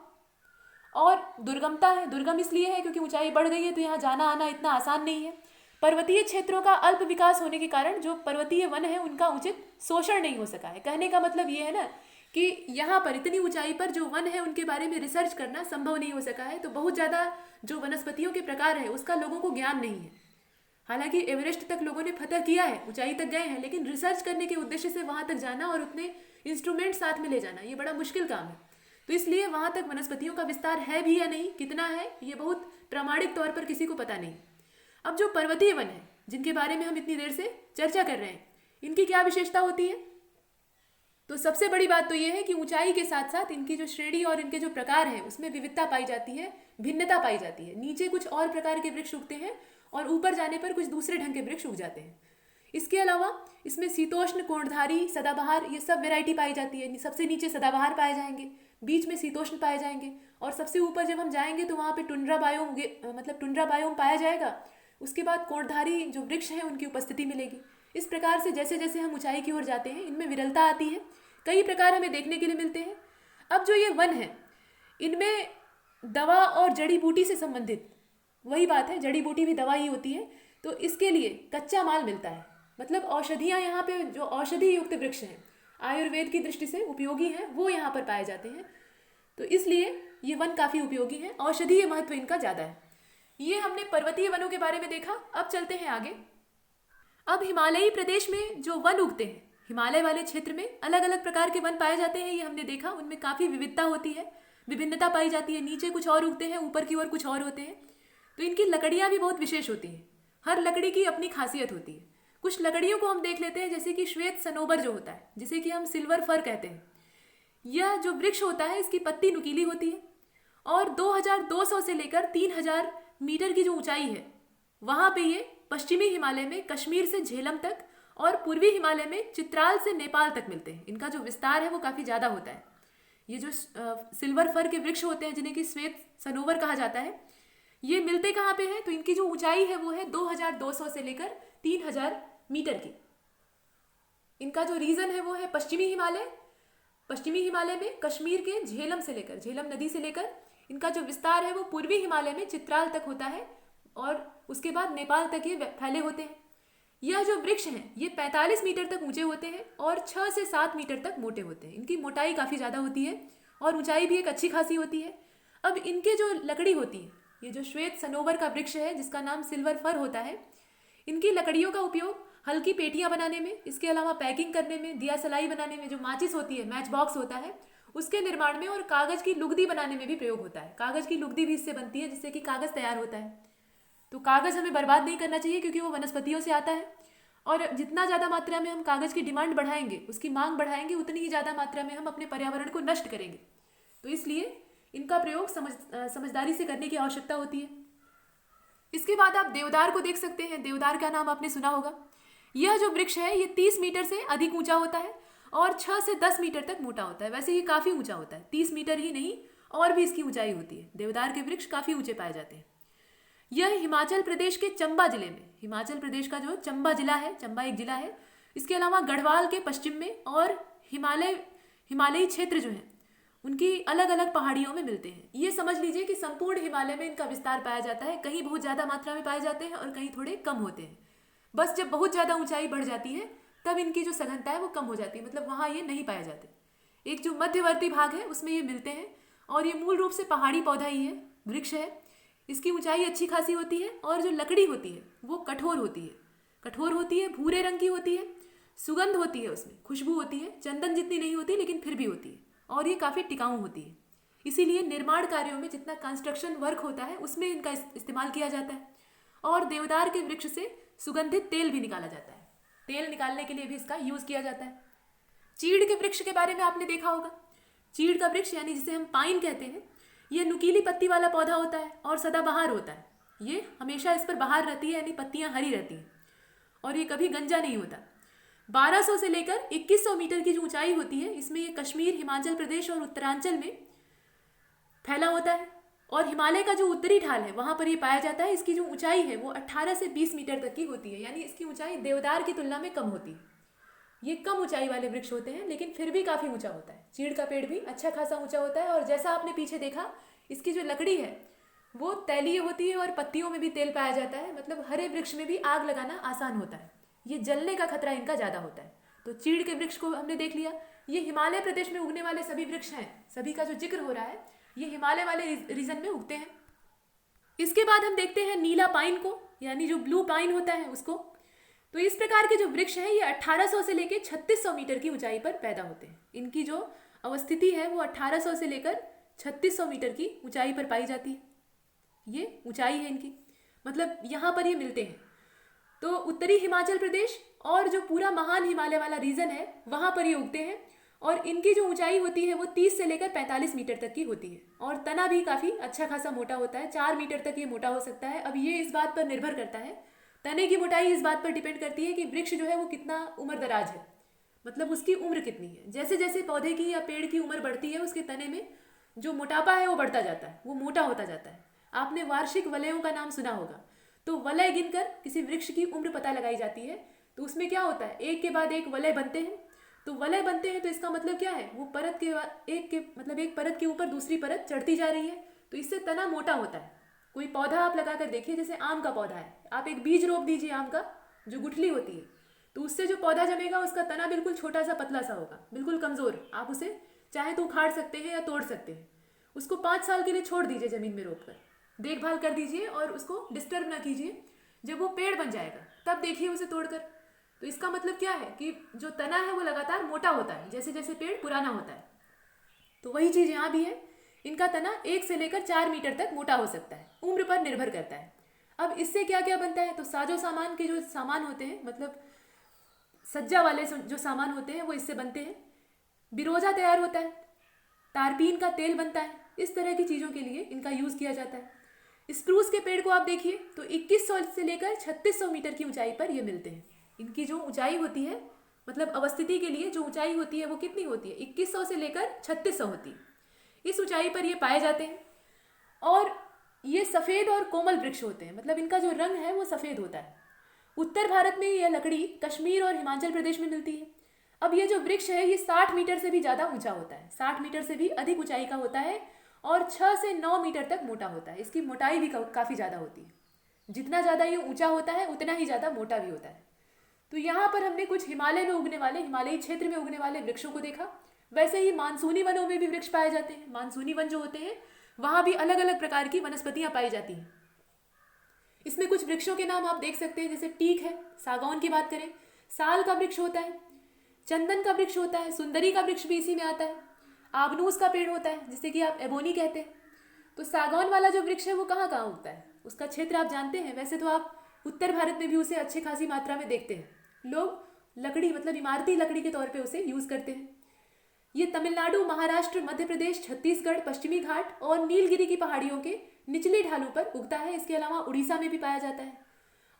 और दुर्गमता है। दुर्गम इसलिए है क्योंकि ऊंचाई बढ़ गई है तो यहाँ जाना आना इतना आसान नहीं है। पर्वतीय क्षेत्रों का अल्प विकास होने के कारण जो पर्वतीय वन है उनका उचित शोषण नहीं हो सका है। कहने का मतलब ये है ना कि यहाँ पर इतनी ऊंचाई पर जो वन है उनके बारे में रिसर्च करना संभव नहीं हो सका है। तो बहुत ज़्यादा जो वनस्पतियों के प्रकार है उसका लोगों को ज्ञान नहीं है। हालांकि एवरेस्ट तक लोगों ने फतह किया है, ऊंचाई तक गए हैं, लेकिन रिसर्च करने के उद्देश्य से वहाँ तक जाना और उतने इंस्ट्रूमेंट साथ में ले जाना ये बड़ा मुश्किल काम है। तो इसलिए वहाँ तक वनस्पतियों का विस्तार है भी या नहीं, कितना है, ये बहुत प्रामाणिक तौर पर किसी को पता नहीं। अब जो पर्वतीय वन है जिनके बारे में हम इतनी देर से चर्चा कर रहे हैं, इनकी क्या विशेषता होती है, तो सबसे बड़ी बात तो ये है कि ऊंचाई के साथ साथ इनकी जो श्रेणी और इनके जो प्रकार हैं उसमें विविधता पाई जाती है, भिन्नता पाई जाती है। नीचे कुछ और प्रकार के वृक्ष उगते हैं और ऊपर जाने पर कुछ दूसरे ढंग के वृक्ष उग जाते हैं। इसके अलावा इसमें शीतोष्ण, कोणधारी, सदाबहार, ये सब वैरायटी पाई जाती है। सबसे नीचे सदाबहार पाए जाएंगे, बीच में शीतोष्ण पाए जाएंगे और सबसे ऊपर जब हम जाएंगे तो वहाँ पे टुंड्रा बायोम, मतलब टुंड्रा बायोम पाया जाएगा। उसके बाद कोणधारी जो वृक्ष हैं उनकी उपस्थिति मिलेगी। इस प्रकार से जैसे जैसे हम ऊंचाई की ओर जाते हैं इनमें विरलता आती है, कई प्रकार हमें देखने के लिए मिलते हैं। अब जो ये वन है इनमें दवा और जड़ी बूटी से संबंधित, वही बात है, जड़ी बूटी भी दवा ही होती है, तो इसके लिए कच्चा माल मिलता है। मतलब औषधियाँ, यहाँ पे जो औषधि युक्त वृक्ष हैं आयुर्वेद की दृष्टि से उपयोगी हैं वो यहाँ पर पाए जाते हैं। तो इसलिए ये वन काफ़ी उपयोगी हैं, औषधीय महत्व इनका ज़्यादा है। ये हमने पर्वतीय वनों के बारे में देखा। अब चलते हैं आगे। अब हिमालयी प्रदेश में जो वन उगते हैं, हिमालय वाले क्षेत्र में अलग अलग प्रकार के वन पाए जाते हैं, ये हमने देखा। उनमें काफ़ी विविधता होती है, विभिन्नता पाई जाती है। नीचे कुछ और उगते हैं, ऊपर की ओर कुछ और होते हैं। तो इनकी लकड़ियाँ भी बहुत विशेष होती हैं, हर लकड़ी की अपनी खासियत होती है। कुछ लकड़ियों को हम देख लेते हैं, जैसे कि श्वेत सनोबर जो होता है, जिसे कि हम सिल्वर फर कहते हैं। यह जो वृक्ष होता है इसकी पत्ती नुकीली होती है और 2200 से लेकर 3000 मीटर की जो ऊंचाई है वहाँ पे ये पश्चिमी हिमालय में कश्मीर से झेलम तक और पूर्वी हिमालय में चित्राल से नेपाल तक मिलते हैं। इनका जो विस्तार है वो काफ़ी ज़्यादा होता है। ये जो सिल्वर फर के वृक्ष होते हैं जिन्हें कि श्वेत सनोवर कहा जाता है, ये मिलते कहाँ पे हैं, तो इनकी जो ऊंचाई है वो है 2200 से लेकर 3000 मीटर की। इनका जो रीजन है वो है पश्चिमी हिमालय। पश्चिमी हिमालय में कश्मीर के झेलम से लेकर, झेलम नदी से लेकर इनका जो विस्तार है वो पूर्वी हिमालय में चित्राल तक होता है और उसके बाद नेपाल तक ये फैले होते हैं। यह जो वृक्ष हैं ये 45 मीटर तक ऊंचे होते हैं और 6 से 7 मीटर तक मोटे होते हैं। इनकी मोटाई काफ़ी ज़्यादा होती है और ऊंचाई भी एक अच्छी खासी होती है। अब इनके जो लकड़ी होती है, ये जो श्वेत सनोवर का वृक्ष है जिसका नाम सिल्वर फर होता है, इनकी लकड़ियों का उपयोग हल्की पेटियां बनाने में, इसके अलावा पैकिंग करने में, दिया सलाई बनाने में, जो माचिस होती है, मैच बॉक्स होता है, उसके निर्माण में और कागज़ की लुगदी बनाने में भी प्रयोग होता है। कागज़ की लुगदी भी इससे बनती है जिससे कि कागज़ तैयार होता है। तो कागज़ हमें बर्बाद नहीं करना चाहिए क्योंकि वो वनस्पतियों से आता है। और जितना ज़्यादा मात्रा में हम कागज़ की डिमांड बढ़ाएंगे, उसकी मांग बढ़ाएंगे, उतनी ही ज़्यादा मात्रा में हम अपने पर्यावरण को नष्ट करेंगे। तो इसलिए इनका प्रयोग समझदारी से करने की आवश्यकता होती है। इसके बाद आप देवदार को देख सकते हैं। देवदार का नाम आपने सुना होगा। यह जो वृक्ष है ये 30 मीटर से अधिक ऊंचा होता है और 6 से 10 मीटर तक मोटा होता है। वैसे ये काफ़ी ऊंचा होता है, 30 मीटर ही नहीं और भी इसकी ऊंचाई होती है। देवदार के वृक्ष काफ़ी ऊंचे पाए जाते हैं। यह हिमाचल प्रदेश के चंबा जिले में, हिमाचल प्रदेश का जो चंबा जिला है, चंबा एक जिला है, इसके अलावा गढ़वाल के पश्चिम में और हिमालयी क्षेत्र जो है उनकी अलग अलग पहाड़ियों में मिलते हैं। ये समझ लीजिए कि संपूर्ण हिमालय में इनका विस्तार पाया जाता है। कहीं बहुत ज़्यादा मात्रा में पाए जाते हैं और कहीं थोड़े कम होते हैं। बस जब बहुत ज़्यादा ऊंचाई बढ़ जाती है तब इनकी जो सघनता है वो कम हो जाती है, मतलब वहाँ ये नहीं पाए जाते। एक जो मध्यवर्ती भाग है उसमें ये मिलते हैं और ये मूल रूप से पहाड़ी पौधा ही है, वृक्ष है। इसकी ऊंचाई अच्छी खासी होती है और जो लकड़ी होती है वो कठोर होती है, भूरे रंग की होती है, सुगंध होती है, उसमें खुशबू होती है, चंदन जितनी नहीं होती लेकिन फिर भी होती है और ये काफ़ी टिकाऊ होती है। इसीलिए निर्माण कार्यों में जितना कंस्ट्रक्शन वर्क होता है उसमें इनका इस्तेमाल किया जाता है। और देवदार के वृक्ष से सुगंधित तेल भी निकाला जाता है। तेल निकालने के लिए भी इसका यूज़ किया जाता है। चीड़ के वृक्ष के बारे में आपने देखा होगा। चीड़ का वृक्ष यानी जिसे हम पाइन कहते हैं, ये नुकीली पत्ती वाला पौधा होता है और सदाबहार होता है। ये हमेशा इस पर बहार रहती है, यानी पत्तियां हरी रहती हैं और ये कभी गंजा नहीं होता। 1200 से लेकर 2100 मीटर की जो ऊंचाई होती है, इसमें ये कश्मीर, हिमाचल प्रदेश और उत्तरांचल में फैला होता है और हिमालय का जो उत्तरी ढाल है वहाँ पर ये पाया जाता है। इसकी जो ऊंचाई है वो 18 से 20 मीटर तक की होती है, यानी इसकी ऊंचाई देवदार की तुलना में कम होती है। ये कम ऊंचाई वाले वृक्ष होते हैं लेकिन फिर भी काफ़ी ऊंचा होता है। चीड़ का पेड़ भी अच्छा खासा ऊंचा होता है और जैसा आपने पीछे देखा, इसकी जो लकड़ी है वो तैलीय होती है और पत्तियों में भी तेल पाया जाता है, मतलब हरे वृक्ष में भी आग लगाना आसान होता है। ये जलने का खतरा इनका ज़्यादा होता है। तो चीड़ के वृक्ष को हमने देख लिया। ये हिमालय प्रदेश में उगने वाले सभी वृक्ष हैं, सभी का जो जिक्र हो रहा है ये हिमालय वाले रीजन में उगते हैं। इसके बाद हम देखते हैं नीला पाइन को, यानी जो ब्लू पाइन होता है उसको। तो इस प्रकार के जो वृक्ष हैं ये 1800 से लेकर 3600 मीटर की ऊंचाई पर पैदा होते हैं। इनकी जो अवस्थिति है वो 1800 से लेकर 3600 मीटर की ऊंचाई पर पाई जाती है। ये ऊंचाई है इनकी, मतलब यहाँ पर ये मिलते हैं। तो उत्तरी हिमाचल प्रदेश और जो पूरा महान हिमालय वाला रीजन है वहाँ पर ये उगते हैं और इनकी जो ऊंचाई होती है वो 30 से लेकर 45 मीटर तक की होती है और तना भी काफ़ी अच्छा खासा मोटा होता है, 4 मीटर तक ये मोटा हो सकता है। अब ये इस बात पर निर्भर करता है, तने की मोटाई इस बात पर डिपेंड करती है कि वृक्ष जो है वो कितना उम्र दराज है, मतलब उसकी उम्र कितनी है। जैसे जैसे पौधे की या पेड़ की उम्र बढ़ती है उसके तने में जो मोटापा है वो बढ़ता जाता है, वो मोटा होता जाता है। आपने वार्षिक वलयों का नाम सुना होगा। तो वलय गिनकर किसी वृक्ष की उम्र पता लगाई जाती है। तो उसमें क्या होता है, एक के बाद एक वलय बनते हैं। तो वलय बनते हैं तो इसका मतलब क्या है, वो परत के बाद एक परत के ऊपर दूसरी परत चढ़ती जा रही है, तो इससे तना मोटा होता है। कोई पौधा आप लगा कर देखिए, जैसे आम का पौधा है, आप एक बीज रोप दीजिए आम का, जो गुठली होती है, तो उससे जो पौधा जमेगा उसका तना बिल्कुल छोटा सा पतला सा होगा, बिल्कुल कमज़ोर। आप उसे चाहे तो उखाड़ सकते हैं या तोड़ सकते हैं। उसको 5 साल के लिए छोड़ दीजिए ज़मीन में रोप कर, देखभाल कर दीजिए और उसको डिस्टर्ब ना कीजिए। जब वो पेड़ बन जाएगा तब देखिए उसे तोड़कर। तो इसका मतलब क्या है कि जो तना है वो लगातार मोटा होता है जैसे जैसे पेड़ पुराना होता है। तो वही चीज़ यहाँ भी है, इनका तना 1 से लेकर 4 मीटर तक मोटा हो सकता है, उम्र पर निर्भर करता है। अब इससे क्या क्या बनता है, तो साजो सामान के जो सामान होते हैं, मतलब सज्जा वाले जो सामान होते हैं वो इससे बनते हैं। बिरोजा तैयार होता है, तारपीन का तेल बनता है, इस तरह की चीज़ों के लिए इनका यूज़ किया जाता है। स्प्रूस के पेड़ को आप देखिए तो 2100 से लेकर 3600 मीटर की ऊंचाई पर ये मिलते हैं। इनकी जो ऊंचाई होती है, मतलब अवस्थिति के लिए जो ऊंचाई होती है वो कितनी होती है, 2100 से लेकर 3600 होती है। इस ऊंचाई पर ये पाए जाते हैं और ये सफ़ेद और कोमल वृक्ष होते हैं, मतलब इनका जो रंग है वो सफ़ेद होता है। उत्तर भारत में यह लकड़ी कश्मीर और हिमाचल प्रदेश में मिलती है। अब ये जो वृक्ष है ये 60 मीटर से भी ज़्यादा ऊंचा होता है, 60 मीटर से भी अधिक ऊंचाई का होता है और 6 से 9 मीटर तक मोटा होता है। इसकी मोटाई भी काफ़ी ज़्यादा होती है। जितना ज़्यादा ये ऊंचा होता है उतना ही ज़्यादा मोटा भी होता है। तो यहाँ पर हमने कुछ हिमालय में उगने वाले, हिमालयी क्षेत्र में उगने वाले वृक्षों को देखा। वैसे ही मानसूनी वनों में भी वृक्ष पाए जाते हैं। मानसूनी वन जो होते हैं वहाँ भी अलग अलग प्रकार की वनस्पतियाँ पाई जाती हैं। इसमें कुछ वृक्षों के नाम आप देख सकते हैं, जैसे टीक है, सागौन की बात करें, साल का वृक्ष होता है, चंदन का वृक्ष होता है, सुंदरी का वृक्ष भी इसी में आता है, आबनूस का पेड़ होता है जिसे कि आप एबोनी कहते हैं। तो सागौन वाला जो वृक्ष है वो कहाँ कहाँ उगता है, उसका क्षेत्र आप जानते हैं। वैसे तो आप उत्तर भारत में भी उसे अच्छी खासी मात्रा में देखते हैं, लोग लकड़ी मतलब इमारती लकड़ी के तौर पे उसे यूज़ करते हैं। ये तमिलनाडु, महाराष्ट्र, मध्य प्रदेश, छत्तीसगढ़, पश्चिमी घाट और नीलगिरी की पहाड़ियों के निचले ढालों पर उगता है। इसके अलावा उड़ीसा में भी पाया जाता है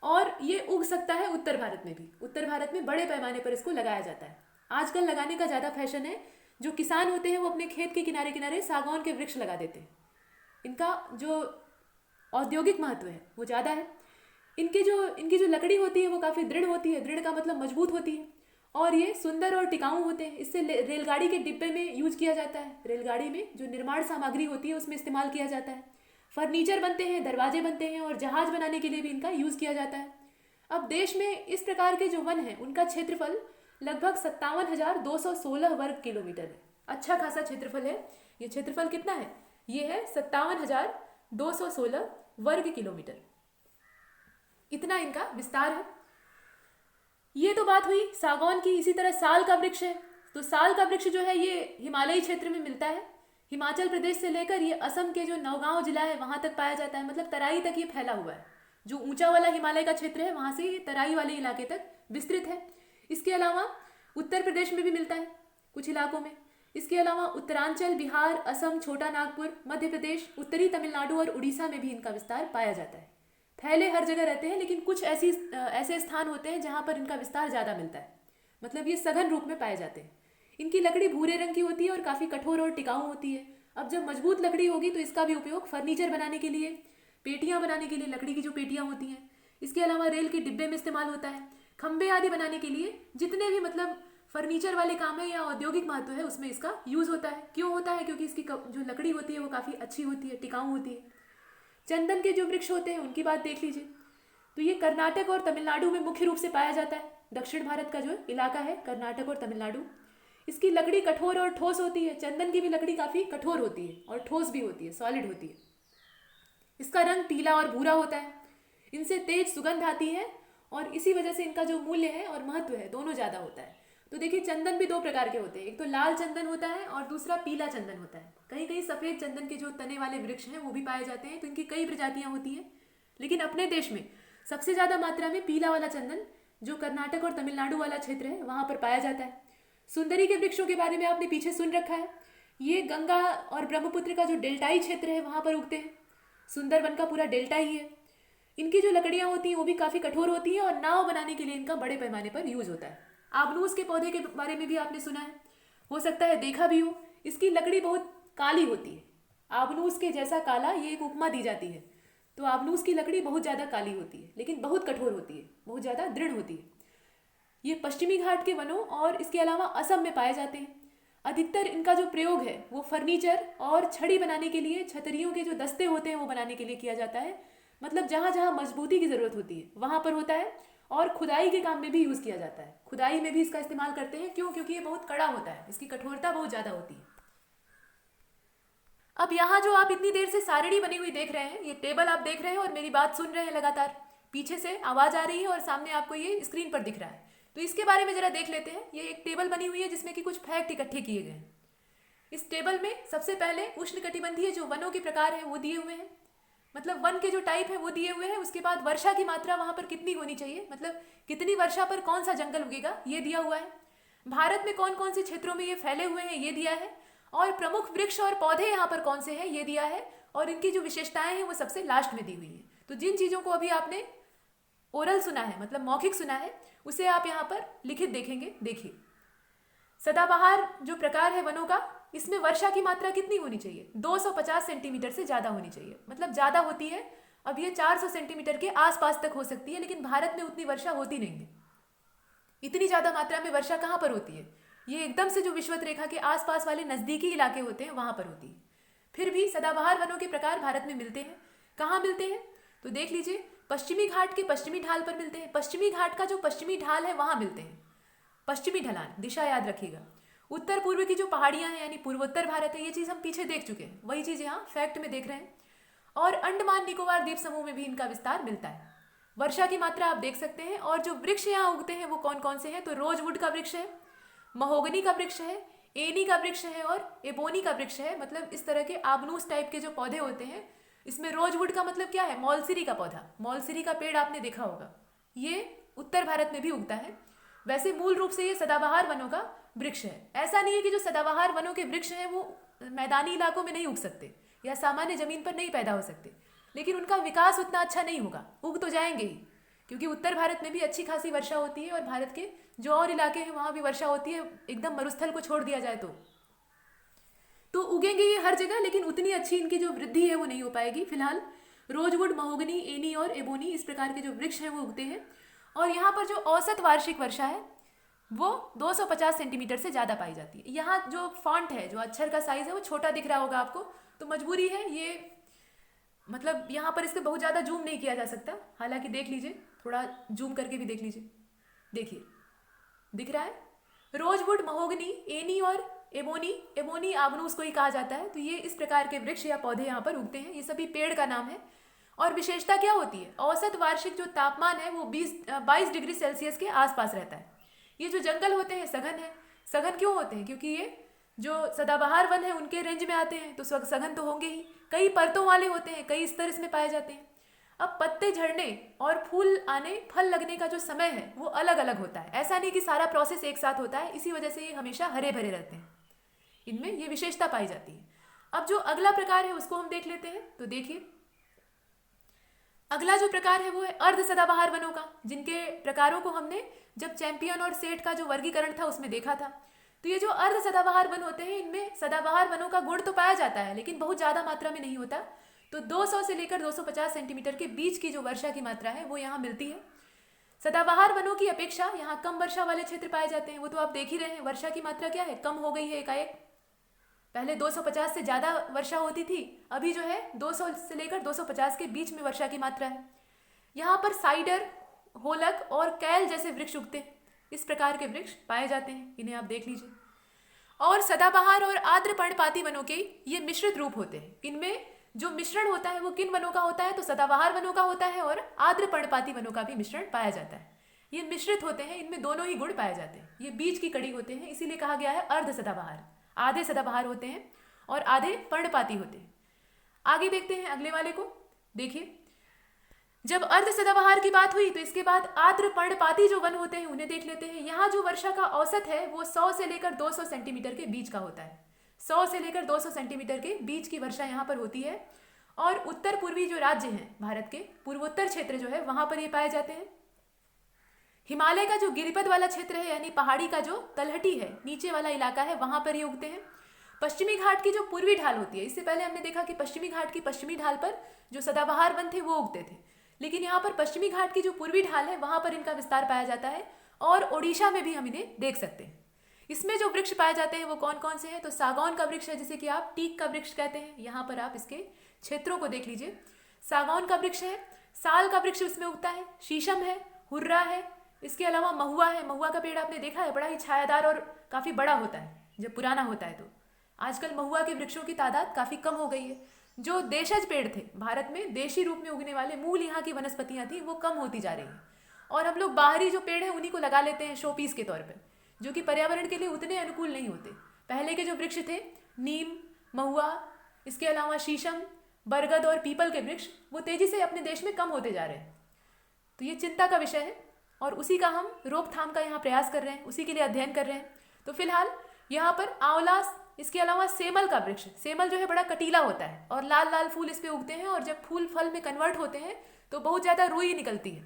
और ये उग सकता है उत्तर भारत में भी। उत्तर भारत में बड़े पैमाने पर इसको लगाया जाता है। आजकल लगाने का ज़्यादा फैशन है। जो किसान होते हैं वो अपने खेत के किनारे किनारे सागौन के वृक्ष लगा देते हैं। इनका जो औद्योगिक महत्व है वो ज़्यादा है। इनकी जो लकड़ी होती है वो काफ़ी दृढ़ होती है। दृढ़ का मतलब मजबूत होती है और ये सुंदर और टिकाऊ होते हैं। इससे रेलगाड़ी के डिब्बे में यूज किया जाता है। रेलगाड़ी में जो निर्माण सामग्री होती है उसमें इस्तेमाल किया जाता है। फर्नीचर बनते हैं, दरवाजे बनते हैं और जहाज बनाने के लिए भी इनका यूज़ किया जाता है। अब देश में इस प्रकार के जो वन हैं उनका क्षेत्रफल लगभग 57,216 वर्ग किलोमीटर है। अच्छा खासा क्षेत्रफल है। ये क्षेत्रफल कितना है? ये है 57,216 वर्ग किलोमीटर। इतना इनका विस्तार है। ये तो बात हुई सागौन की। इसी तरह साल का वृक्ष है। तो साल का वृक्ष जो है ये हिमालयी क्षेत्र में मिलता है। हिमाचल प्रदेश से लेकर ये असम के जो नौगांव जिला है वहाँ तक पाया जाता है। मतलब तराई तक ये फैला हुआ है। जो ऊंचा वाला हिमालय का क्षेत्र है वहाँ से ये तराई वाले इलाके तक विस्तृत है। इसके अलावा उत्तर प्रदेश में भी मिलता है कुछ इलाकों में। इसके अलावा उत्तरांचल, बिहार, असम, छोटा नागपुर, मध्य प्रदेश, उत्तरी तमिलनाडु और उड़ीसा में भी इनका विस्तार पाया जाता है। फैले हर जगह रहते हैं, लेकिन कुछ ऐसे स्थान होते हैं जहाँ पर इनका विस्तार ज़्यादा मिलता है। मतलब ये सघन रूप में पाए जाते हैं। इनकी लकड़ी भूरे रंग की होती है और काफ़ी कठोर और टिकाऊ होती है। अब जब मजबूत लकड़ी होगी तो इसका भी उपयोग फर्नीचर बनाने के लिए, पेटियाँ बनाने के लिए, लकड़ी की जो पेटियाँ होती हैं, इसके अलावा रेल के डिब्बे में इस्तेमाल होता है। खंबे आदि बनाने के लिए जितने भी मतलब फर्नीचर वाले काम है या औद्योगिक महत्व है उसमें इसका यूज़ होता है। क्यों होता है? क्योंकि इसकी जो लकड़ी होती है वो काफ़ी अच्छी होती है, टिकाऊ होती है। चंदन के जो वृक्ष होते हैं उनकी बात देख लीजिए। तो ये कर्नाटक और तमिलनाडु में मुख्य रूप से पाया जाता है। दक्षिण भारत का जो इलाका है कर्नाटक और तमिलनाडु, इसकी लकड़ी कठोर और ठोस होती है। चंदन की भी लकड़ी काफ़ी कठोर होती है और ठोस भी होती है, सॉलिड होती है। इसका रंग पीला और भूरा होता है। इनसे तेज सुगंध आती है और इसी वजह से इनका जो मूल्य है और महत्व है दोनों ज़्यादा होता है। तो देखिए चंदन भी दो प्रकार के होते हैं। एक तो लाल चंदन होता है और दूसरा पीला चंदन होता है। कहीं कहीं सफ़ेद चंदन के जो तने वाले वृक्ष हैं वो भी पाए जाते हैं। तो इनकी कई प्रजातियाँ होती हैं, लेकिन अपने देश में सबसे ज़्यादा मात्रा में पीला वाला चंदन जो कर्नाटक और तमिलनाडु वाला क्षेत्र है वहाँ पर पाया जाता है। सुंदरी के वृक्षों के बारे में आपने पीछे सुन रखा है। ये गंगा और ब्रह्मपुत्र का जो डेल्टाई क्षेत्र है वहाँ पर उगते हैं। सुंदरवन का पूरा डेल्टा ही है। इनकी जो लकड़ियाँ होती हैं वो भी काफ़ी कठोर होती हैं और नाव बनाने के लिए इनका बड़े पैमाने पर यूज़ होता है। आबनूस के पौधे के बारे में भी आपने सुना है, हो सकता है देखा भी हो। इसकी लकड़ी बहुत काली होती है। आबनूस के जैसा काला, ये एक उपमा दी जाती है। तो आबनूस की लकड़ी बहुत ज़्यादा काली होती है, लेकिन बहुत कठोर होती है, बहुत ज़्यादा दृढ़ होती है। ये पश्चिमी घाट के वनों और इसके अलावा असम में पाए जाते हैं। अधिकतर इनका जो प्रयोग है वो फर्नीचर और छड़ी बनाने के लिए, छतरियों के जो दस्ते होते हैं वो बनाने के लिए किया जाता है। मतलब जहाँ जहाँ मजबूती की ज़रूरत होती है वहाँ पर होता है। और खुदाई के काम में भी यूज़ किया जाता है। खुदाई में भी इसका इस्तेमाल करते हैं। क्यों? क्योंकि ये बहुत कड़ा होता है, इसकी कठोरता बहुत ज़्यादा होती है। अब यहाँ जो आप इतनी देर से सारणी बनी हुई देख रहे हैं, ये टेबल आप देख रहे हैं और मेरी बात सुन रहे हैं लगातार। पीछे से आवाज़ आ रही है और सामने आपको ये स्क्रीन पर दिख रहा है। तो इसके बारे में ज़रा देख लेते हैं। ये एक टेबल बनी हुई है जिसमें कि कुछ फैक्ट इकट्ठे किए गए हैं। इस टेबल में सबसे पहले उष्णकटिबंधीय जो वनों के प्रकार हैं वो दिए हुए हैं। मतलब वन के जो टाइप है वो दिए हुए हैं। उसके बाद वर्षा की मात्रा वहाँ पर कितनी होनी चाहिए, मतलब कितनी वर्षा पर कौन सा जंगल उगेगा, ये दिया हुआ है। भारत में कौन कौन से क्षेत्रों में ये फैले हुए हैं ये दिया है। और प्रमुख वृक्ष और पौधे यहाँ पर कौन से हैं ये दिया है। और इनकी जो विशेषताएं हैं वो सबसे लास्ट में दी हुई हैं। तो जिन चीज़ों को अभी आपने ओरल सुना है, मतलब मौखिक सुना है, उसे आप यहाँ पर लिखित देखेंगे। देखिए, सदाबहार जो प्रकार है वनों का, इसमें वर्षा की मात्रा कितनी होनी चाहिए? 250 सेंटीमीटर से ज़्यादा होनी चाहिए। मतलब ज़्यादा होती है। अब ये 400 सेंटीमीटर के आसपास तक हो सकती है, लेकिन भारत में उतनी वर्षा होती नहीं है। इतनी ज़्यादा मात्रा में वर्षा कहाँ पर होती है? ये एकदम से जो विषुवत रेखा के आसपास वाले नज़दीकी इलाके होते हैं वहाँ पर होती है। फिर भी सदाबहार वनों के प्रकार भारत में मिलते हैं। कहाँ मिलते हैं? तो देख लीजिए, पश्चिमी घाट के पश्चिमी ढाल पर मिलते हैं। पश्चिमी घाट का जो पश्चिमी ढाल है वहाँ मिलते हैं। पश्चिमी ढलान, दिशा याद रखिएगा। उत्तर पूर्व की जो पहाड़ियाँ हैं यानी पूर्वोत्तर भारत है, ये चीज़ हम पीछे देख चुके हैं। वही चीज़ यहाँ फैक्ट में देख रहे हैं। और अंडमान निकोबार द्वीप समूह में भी इनका विस्तार मिलता है। वर्षा की मात्रा आप देख सकते हैं। और जो वृक्ष यहाँ उगते हैं वो कौन कौन से हैं? तो रोजवुड का वृक्ष है, महोगनी का वृक्ष है, एनी का वृक्ष है और एबोनी का वृक्ष है। मतलब इस तरह के आबनूस टाइप के जो पौधे होते हैं, इसमें रोजवुड का मतलब क्या है? मौलसिरी का पौधा, मौलसिरी का पेड़ आपने देखा होगा। ये उत्तर भारत में भी उगता है। वैसे मूल रूप से ये सदाबहार वनों का वृक्ष है। ऐसा नहीं है कि जो सदाबहार वनों के वृक्ष हैं वो मैदानी इलाकों में नहीं उग सकते या सामान्य जमीन पर नहीं पैदा हो सकते, लेकिन उनका विकास उतना अच्छा नहीं होगा। उग तो जाएंगे ही, क्योंकि उत्तर भारत में भी अच्छी खासी वर्षा होती है और भारत के जो और इलाके हैं वहाँ भी वर्षा होती है, एकदम मरुस्थल को छोड़ दिया जाए तो उगेंगे ये हर जगह, लेकिन उतनी अच्छी इनकी जो वृद्धि है वो नहीं हो पाएगी। फिलहाल रोजवुड, महोगनी, एनी और एबोनी इस प्रकार के जो वृक्ष हैं वो उगते हैं। और यहाँ पर जो औसत वार्षिक वर्षा है वो 250 सेंटीमीटर से ज़्यादा पाई जाती है। यहाँ जो फॉन्ट है, जो अक्षर का साइज़ है वो छोटा दिख रहा होगा आपको, तो मजबूरी है ये, मतलब यहाँ पर इससे बहुत ज़्यादा जूम नहीं किया जा सकता। हालांकि देख लीजिए, थोड़ा जूम करके भी देख लीजिए, देखिए दिख रहा है। रोजवुड, महोगनी, एनी और एबोनी, एबोनी आग्नूस को ही कहा जाता है। तो ये इस प्रकार के वृक्ष या पौधे यहाँ पर उगते हैं। ये सभी पेड़ का नाम है। और विशेषता क्या होती है? औसत वार्षिक जो तापमान है वो 22 डिग्री सेल्सियस के आसपास रहता है। ये जो जंगल होते हैं सघन है। सघन क्यों होते हैं? क्योंकि ये जो सदाबहार वन है उनके रेंज में आते हैं, तो सघन तो होंगे ही। कई परतों वाले होते हैं, कई स्तर इसमें पाए जाते हैं। अब पत्ते झड़ने और फूल आने, फल लगने का जो समय है वो अलग अलग होता है। ऐसा नहीं कि सारा प्रोसेस एक साथ होता है, इसी वजह से ये हमेशा हरे भरे रहते हैं। इनमें ये विशेषता पाई जाती है। अब जो अगला प्रकार है उसको हम देख लेते हैं। तो देखिए, अगला जो प्रकार है वो है अर्ध सदाबहार वनों का, जिनके प्रकारों को हमने जब चैंपियन और सेठ का जो वर्गीकरण था उसमें देखा था। तो ये जो अर्ध सदाबहार वन होते हैं, इनमें सदाबहार वनों का गुण तो पाया जाता है, लेकिन बहुत ज़्यादा मात्रा में नहीं होता। तो 200 से लेकर 250 सेंटीमीटर के बीच की जो वर्षा की मात्रा है वो यहाँ मिलती है। सदाबहार वनों की अपेक्षा यहाँ कम वर्षा वाले क्षेत्र पाए जाते हैं। वो तो आप देख ही रहे हैं, वर्षा की मात्रा क्या है, कम हो गई है एकाएक। पहले 250 से ज़्यादा वर्षा होती थी, अभी जो है 200 से लेकर 250 के बीच में वर्षा की मात्रा है। यहाँ पर साइडर, होलक और कैल जैसे वृक्ष उगते हैं। इस प्रकार के वृक्ष पाए जाते हैं, इन्हें आप देख लीजिए। और सदाबहार और आर्द्र पर्णपाती वनों के ये मिश्रित रूप होते हैं। इनमें जो मिश्रण होता है वो किन वनों का होता है? तो सदाबहार वनों का होता है और आर्द्र पर्णपाती वनों का भी मिश्रण पाया जाता है। ये मिश्रित होते हैं, इनमें दोनों ही गुण पाए जाते हैं। ये बीच की कड़ी होते हैं, इसीलिए कहा गया है अर्ध सदाबहार। आधे सदाबहार होते हैं और आधे पर्णपाती होते हैं। आगे देखते हैं अगले वाले को। देखिए, जब अर्ध सदाबहार की बात हुई तो इसके बाद आर्द्र पर्णपाती जो वन होते हैं उन्हें देख लेते हैं। यहाँ जो वर्षा का औसत है वो 100 से लेकर 200 सेंटीमीटर के बीच का होता है। 100 से लेकर 200 सेंटीमीटर के बीच की वर्षा यहाँ पर होती है। और उत्तर पूर्वी जो राज्य हैं भारत के, पूर्वोत्तर क्षेत्र जो है वहाँ पर ये पाए जाते हैं। हिमालय का जो गिरिपद वाला क्षेत्र है, यानी पहाड़ी का जो तलहटी है, नीचे वाला इलाका है, वहाँ पर ये उगते हैं। पश्चिमी घाट की जो पूर्वी ढाल होती है, इससे पहले हमने देखा कि पश्चिमी घाट की पश्चिमी ढाल पर जो सदाबहार वन थे वो उगते थे, लेकिन यहाँ पर पश्चिमी घाट की जो पूर्वी ढाल है वहाँ पर इनका विस्तार पाया जाता है। और ओडिशा में भी हम इन्हें देख सकते हैं। इसमें जो वृक्ष पाए जाते हैं वो कौन कौन से हैं? तो सागौन का वृक्ष है, जिसे कि आप टीक का वृक्ष कहते हैं। यहाँ पर आप इसके क्षेत्रों को देख लीजिए। सागौन का वृक्ष है, साल का वृक्ष इसमें उगता है, शीशम है, हुर्रा है, इसके अलावा महुआ है। महुआ का पेड़ आपने देखा है, बड़ा ही छायादार और काफ़ी बड़ा होता है जब पुराना होता है। तो आजकल महुआ के वृक्षों की तादाद काफ़ी कम हो गई है। जो देशज पेड़ थे भारत में, देशी रूप में उगने वाले मूल यहाँ की वनस्पतियाँ थी, वो कम होती जा रही हैं। और हम लोग बाहरी जो पेड़ हैं उन्हीं को लगा लेते हैं शो पीस के तौर पर, जो कि पर्यावरण के लिए उतने अनुकूल नहीं होते। पहले के जो वृक्ष थे, नीम, महुआ, इसके अलावा शीशम, बरगद और पीपल के वृक्ष, वो तेजी से अपने देश में कम होते जा रहे हैं। तो ये चिंता का विषय है और उसी का हम रोकथाम का यहाँ प्रयास कर रहे हैं, उसी के लिए अध्ययन कर रहे हैं। तो फिलहाल यहाँ पर आंवला, इसके अलावा सेमल का वृक्ष, सेमल जो है बड़ा कटीला होता है और लाल लाल फूल इस पे उगते हैं। और जब फूल फल में कन्वर्ट होते हैं तो बहुत ज़्यादा रुई निकलती है,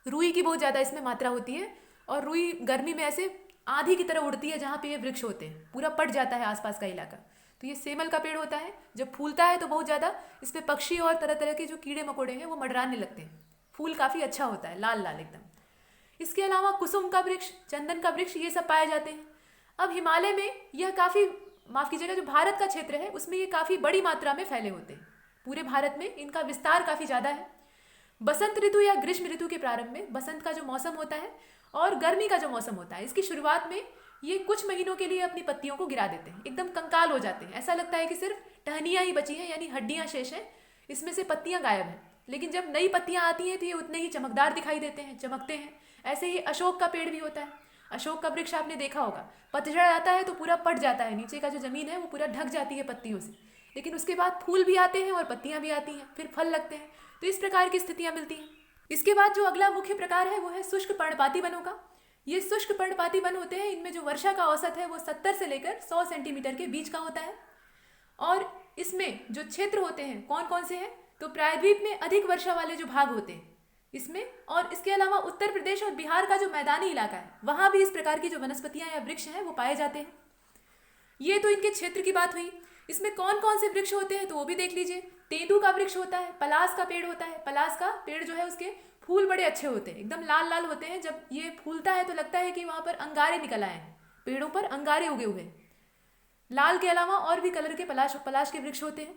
रुई की बहुत ज़्यादा इसमें मात्रा होती है। और रुई गर्मी में ऐसे आंधी की तरह उड़ती है, जहाँ पे ये वृक्ष होते हैं पूरा पट जाता है आसपास का इलाका। तो ये सेमल का पेड़ होता है। जब फूलता है तो बहुत ज़्यादा इस पर पक्षी और तरह तरह के जो कीड़े मकोड़े हैं वो मंडराने लगते हैं। फूल काफ़ी अच्छा होता है, लाल लाल एकदम। इसके अलावा कुसुम का वृक्ष, चंदन का वृक्ष, ये सब पाए जाते हैं। अब हिमालय में यह काफ़ी, माफ़ कीजिएगा, जो भारत का क्षेत्र है उसमें ये काफ़ी बड़ी मात्रा में फैले होते हैं। पूरे भारत में इनका विस्तार काफ़ी ज़्यादा है। बसंत ऋतु या ग्रीष्म ऋतु के प्रारंभ में, बसंत का जो मौसम होता है और गर्मी का जो मौसम होता है, इसकी शुरुआत में ये कुछ महीनों के लिए अपनी पत्तियों को गिरा देते हैं, एकदम कंकाल हो जाते हैं। ऐसा लगता है कि सिर्फ टहनियाँ ही बची हैं, यानी हड्डियाँ शेष हैं, इसमें से पत्तियाँ गायब हैं। लेकिन जब नई पत्तियाँ आती हैं तो ये उतने ही चमकदार दिखाई देते हैं, चमकते हैं। ऐसे ही अशोक का पेड़ भी होता है। अशोक का वृक्ष आपने देखा होगा, पतझड़ आता है तो पूरा पट जाता है, नीचे का जो जमीन है वो पूरा ढक जाती है पत्तियों से, लेकिन उसके बाद फूल भी आते हैं और पत्तियां भी आती हैं, फिर फल लगते हैं। तो इस प्रकार की स्थितियां मिलती हैं। इसके बाद जो अगला मुख्य प्रकार है वो है शुष्क पर्णपाती वनों का। ये शुष्क पर्णपाती वन होते हैं, इनमें जो वर्षा का औसत है वो 70 से लेकर 100 सेंटीमीटर के बीच का होता है। और इसमें जो क्षेत्र होते हैं कौन कौन से हैं, तो प्रायद्वीप में अधिक वर्षा वाले जो भाग होते हैं इसमें, और इसके अलावा उत्तर प्रदेश और बिहार का जो मैदानी इलाका है वहाँ भी इस प्रकार की जो वनस्पतियाँ या वृक्ष हैं वो पाए जाते हैं। ये तो इनके क्षेत्र की बात हुई। इसमें कौन कौन से वृक्ष होते हैं तो वो भी देख लीजिए। तेंदू का वृक्ष होता है, पलास का पेड़ होता है। पलास का पेड़ जो है उसके फूल बड़े अच्छे होते हैं, एकदम लाल लाल होते हैं। जब ये फूलता है तो लगता है कि वहाँ पर अंगारे निकल आए हैं, पेड़ों पर अंगारे उगे हुए हैं। लाल के अलावा और भी कलर के पलाश के वृक्ष होते हैं,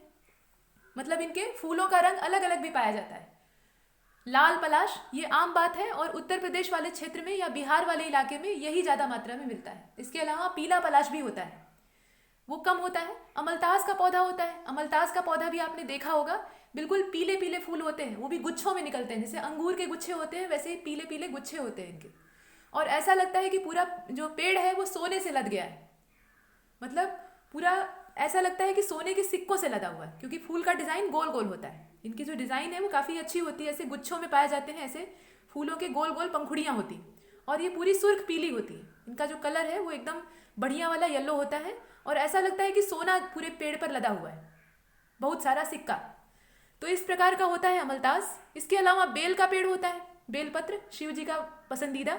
मतलब इनके फूलों का रंग अलग अलग भी पाया जाता है। लाल पलाश ये आम बात है और उत्तर प्रदेश वाले क्षेत्र में या बिहार वाले इलाके में यही ज़्यादा मात्रा में मिलता है। इसके अलावा पीला पलाश भी होता है, वो कम होता है। अमलतास का पौधा होता है, अमलतास का पौधा भी आपने देखा होगा, बिल्कुल पीले पीले फूल होते हैं, वो भी गुच्छों में निकलते हैं, जैसे अंगूर के गुच्छे होते हैं वैसे ही पीले पीले गुच्छे होते हैं इनके। और ऐसा लगता है कि पूरा जो पेड़ है वो सोने से लद गया है, मतलब पूरा ऐसा लगता है कि सोने के सिक्कों से लदा हुआ है, क्योंकि फूल का डिज़ाइन गोल गोल होता है। इनकी जो डिज़ाइन है वो काफ़ी अच्छी होती है, ऐसे गुच्छों में पाए जाते हैं, ऐसे फूलों के गोल गोल पंखुड़ियाँ होती, और ये पूरी सुर्ख पीली होती है। इनका जो कलर है वो एकदम बढ़िया वाला येलो होता है, और ऐसा लगता है कि सोना पूरे पेड़ पर लदा हुआ है, बहुत सारा सिक्का। तो इस प्रकार का होता है अमलतास। इसके अलावा बेल का पेड़ होता है, बेलपत्र शिव जी का पसंदीदा।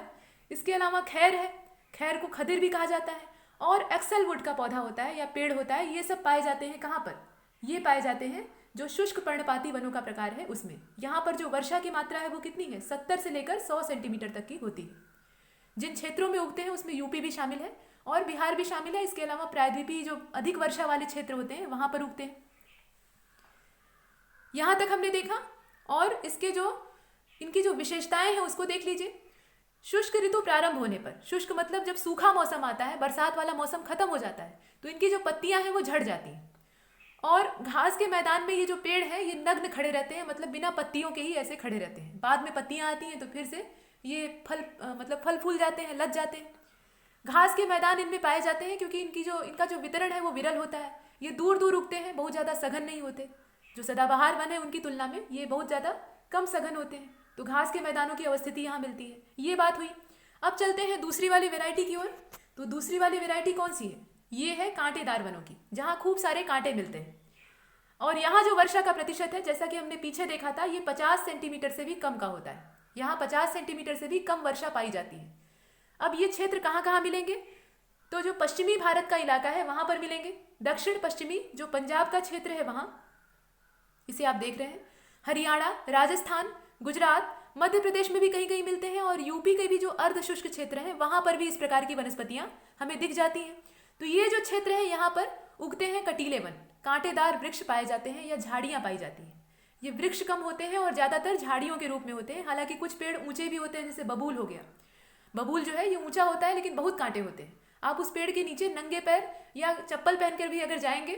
इसके अलावा खैर है, खैर को खदिर भी कहा जाता है, और एक्सेलवुड का पौधा होता है या पेड़ होता है। ये सब पाए जाते हैं कहाँ पर, ये पाए जाते हैं जो शुष्क पर्णपाती वनों का प्रकार है उसमें। यहाँ पर जो वर्षा की मात्रा है वो कितनी है, 70 से लेकर 100 सेंटीमीटर तक की होती है। जिन क्षेत्रों में उगते हैं उसमें यूपी भी शामिल है और बिहार भी शामिल है। इसके अलावा प्रायद्वीपीय जो अधिक वर्षा वाले क्षेत्र होते हैं वहाँ पर उगते हैं। यहाँ तक हमने देखा, और इसके जो इनकी जो विशेषताएं हैं उसको देख लीजिए। शुष्क ऋतु प्रारंभ होने पर, शुष्क मतलब जब सूखा मौसम आता है, बरसात वाला मौसम खत्म हो जाता है, तो इनकी जो पत्तियां हैं वो झड़ जाती हैं, और घास के मैदान में ये जो पेड़ है ये नग्न खड़े रहते हैं, मतलब बिना पत्तियों के ही ऐसे खड़े रहते हैं। बाद में पत्तियां आती हैं तो फिर से ये मतलब फल फूल जाते हैं, लग जाते हैं। घास के मैदान इनमें पाए जाते हैं क्योंकि इनका जो वितरण है वो विरल होता है। ये दूर दूर उगते हैं, बहुत ज़्यादा सघन नहीं होते। जो सदाबहार वन है उनकी तुलना में ये बहुत ज़्यादा कम सघन होते हैं, तो घास के मैदानों की अवस्थिति यहाँ मिलती है। ये बात हुई। अब चलते हैं दूसरी वाली वैरायटी की ओर। तो दूसरी वाली वैरायटी कौन सी है, ये है कांटेदार वनों की, जहाँ खूब सारे कांटे मिलते हैं। और यहाँ जो वर्षा का प्रतिशत है, जैसा कि हमने पीछे देखा था, ये 50 सेंटीमीटर से भी कम का होता है। यहाँ 50 सेंटीमीटर से भी कम वर्षा पाई जाती है। अब ये क्षेत्र कहाँ कहाँ मिलेंगे, तो जो पश्चिमी भारत का इलाका है वहाँ पर मिलेंगे। दक्षिण पश्चिमी जो पंजाब का क्षेत्र है वहाँ, इसे आप देख रहे हैं, हरियाणा, राजस्थान, गुजरात, मध्य प्रदेश में भी कहीं कहीं मिलते हैं, और यूपी के भी जो अर्ध शुष्क क्षेत्र हैं वहाँ पर भी इस प्रकार की वनस्पतियाँ हमें दिख जाती हैं। तो ये जो क्षेत्र है यहाँ पर उगते हैं कटीले वन, कांटेदार वृक्ष पाए जाते हैं या झाड़ियाँ पाई जाती हैं। ये वृक्ष कम होते हैं और ज़्यादातर झाड़ियों के रूप में होते हैं। हालांकि कुछ पेड़ ऊंचे भी होते हैं, जैसे बबूल हो गया। बबूल जो है ये ऊंचा होता है लेकिन बहुत कांटे होते हैं। आप उस पेड़ के नीचे नंगे पैर या चप्पल पहनकर भी अगर जाएंगे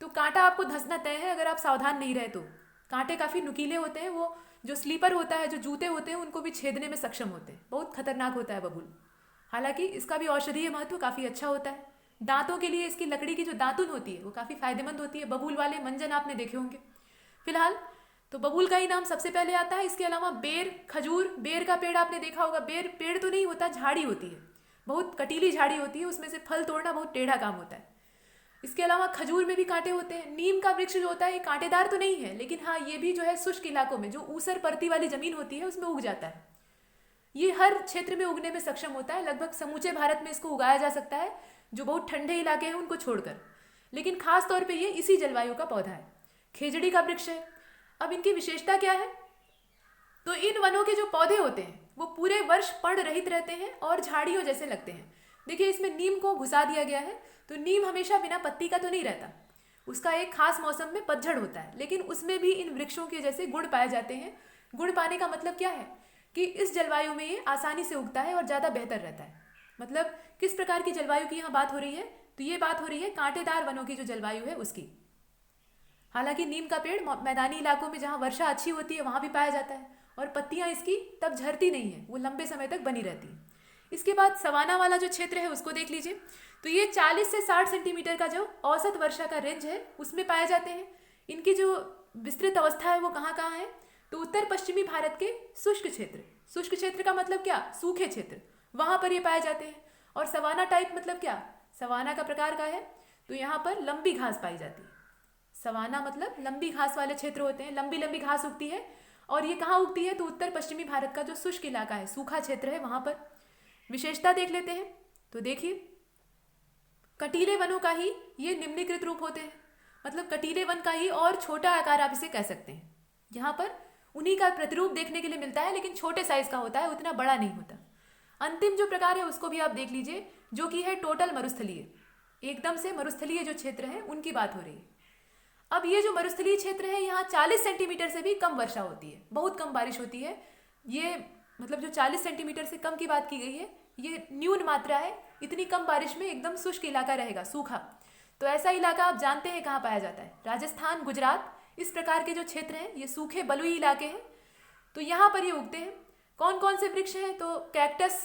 तो कांटा आपको धंसना तय है, अगर आप सावधान नहीं रहे तो। कांटे काफ़ी नुकीले होते हैं, वो जो स्लीपर होता है, जो जूते होते हैं, उनको भी छेदने में सक्षम होते हैं। बहुत खतरनाक होता है बबूल। हालांकि इसका भी औषधीय महत्व काफ़ी अच्छा होता है। दांतों के लिए इसकी लकड़ी की जो दातुन होती है वो काफ़ी फायदेमंद होती है। बबूल वाले मंजन आपने देखे होंगे। फिलहाल तो बबूल का ही नाम सबसे पहले आता है। इसके अलावा बेर, खजूर, बेर का पेड़ आपने देखा होगा। बेर पेड़ तो नहीं होता, झाड़ी होती है, बहुत कटीली झाड़ी होती है, उसमें से फल तोड़ना बहुत टेढ़ा काम होता है। इसके अलावा खजूर में भी कांटे होते हैं। नीम का वृक्ष जो होता है ये कांटेदार तो नहीं है, लेकिन हाँ ये भी जो है शुष्क इलाकों में, जो ऊसर परती वाली जमीन होती है उसमें उग जाता है। ये हर क्षेत्र में उगने में सक्षम होता है। लगभग समूचे भारत में इसको उगाया जा सकता है, जो बहुत ठंडे इलाके हैं उनको छोड़कर। लेकिन खास तौर पे ये इसी जलवायु का पौधा है। खेजड़ी का वृक्ष है। अब इनकी विशेषता क्या है, तो इन वनों के जो पौधे होते हैं वो पूरे वर्ष पर्ण रहित रहते हैं और झाड़ियों जैसे लगते हैं। देखिए इसमें नीम को घुसा दिया गया है, तो नीम हमेशा बिना पत्ती का तो नहीं रहता, उसका एक खास मौसम में पतझड़ होता है, लेकिन उसमें भी इन वृक्षों के जैसे गुण पाए जाते हैं। गुण पाने का मतलब क्या है कि इस जलवायु में ये आसानी से उगता है और ज़्यादा बेहतर रहता है। मतलब किस प्रकार की जलवायु की यहाँ बात हो रही है, तो ये बात हो रही है कांटेदार वनों की जो जलवायु है उसकी। हालांकि नीम का पेड़ मैदानी इलाकों में जहाँ वर्षा अच्छी होती है वहाँ भी पाया जाता है, और पत्तियाँ इसकी तब झड़ती नहीं है, वो लंबे समय तक बनी रहती है। इसके बाद सवाना वाला जो क्षेत्र है उसको देख लीजिए। तो ये 40 से 60 सेंटीमीटर का जो औसत वर्षा का रेंज है उसमें पाए जाते हैं। इनकी जो विस्तृत अवस्था है वो कहाँ कहाँ है, तो उत्तर पश्चिमी भारत के शुष्क क्षेत्र। शुष्क क्षेत्र का मतलब क्या, सूखे क्षेत्र, वहाँ पर ये पाए जाते हैं। और सवाना टाइप मतलब क्या, सवाना का प्रकार का है तो यहाँ पर लंबी घास पाई जाती है। सवाना मतलब लंबी घास वाले क्षेत्र होते हैं, लंबी लंबी घास उगती है। और ये कहाँ उगती है, तो उत्तर पश्चिमी भारत का जो शुष्क इलाका है, सूखा क्षेत्र है, वहाँ पर। विशेषता देख लेते हैं तो देखिए, कटीले वनों का ही ये निम्नीकृत रूप होते हैं। मतलब कटीले वन का ही और छोटा आकार आप इसे कह सकते हैं। यहाँ पर उन्हीं का प्रतिरूप देखने के लिए मिलता है, लेकिन छोटे साइज का होता है, उतना बड़ा नहीं होता। अंतिम जो प्रकार है उसको भी आप देख लीजिए, जो कि है टोटल मरुस्थलीय। एकदम से मरुस्थलीय जो क्षेत्र है उनकी बात हो रही है। अब ये जो मरुस्थलीय क्षेत्र है, यहाँ 40 सेंटीमीटर से भी कम वर्षा होती है, बहुत कम बारिश होती है। ये मतलब जो 40 सेंटीमीटर से कम की बात की गई है, ये न्यून मात्रा है। इतनी कम बारिश में एकदम शुष्क इलाका रहेगा, सूखा। तो ऐसा इलाका आप जानते हैं कहाँ पाया जाता है, राजस्थान, गुजरात, इस प्रकार के जो क्षेत्र हैं ये सूखे बलुई इलाके हैं। तो यहाँ पर ये उगते हैं। कौन कौन से वृक्ष हैं, तो कैक्टस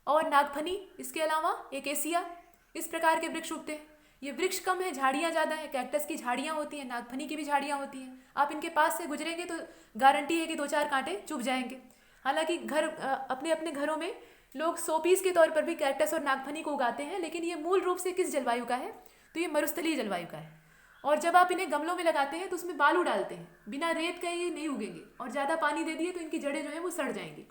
और नागफनी, इसके अलावा एकेसिया, इस प्रकार के वृक्ष उगते हैं। ये वृक्ष कम है, झाड़ियाँ ज़्यादा हैं। कैक्टस की झाड़ियाँ होती हैं, नागफनी की भी झाड़ियाँ होती हैं। आप इनके पास से गुजरेंगे तो गारंटी है कि 2-4 कांटे चुभ जाएंगे। हालांकि अपने अपने घरों में लोग शोपीस के तौर पर भी कैक्टस और नागफनी को उगाते हैं, लेकिन ये मूल रूप से किस जलवायु का है, तो ये मरुस्थलीय जलवायु का है। और जब आप इन्हें गमलों में लगाते हैं तो उसमें बालू डालते हैं, बिना रेत का ये नहीं उगेंगे। और ज़्यादा पानी दे दिए तो इनकी जड़ें जो हैं वो सड़ जाएंगी।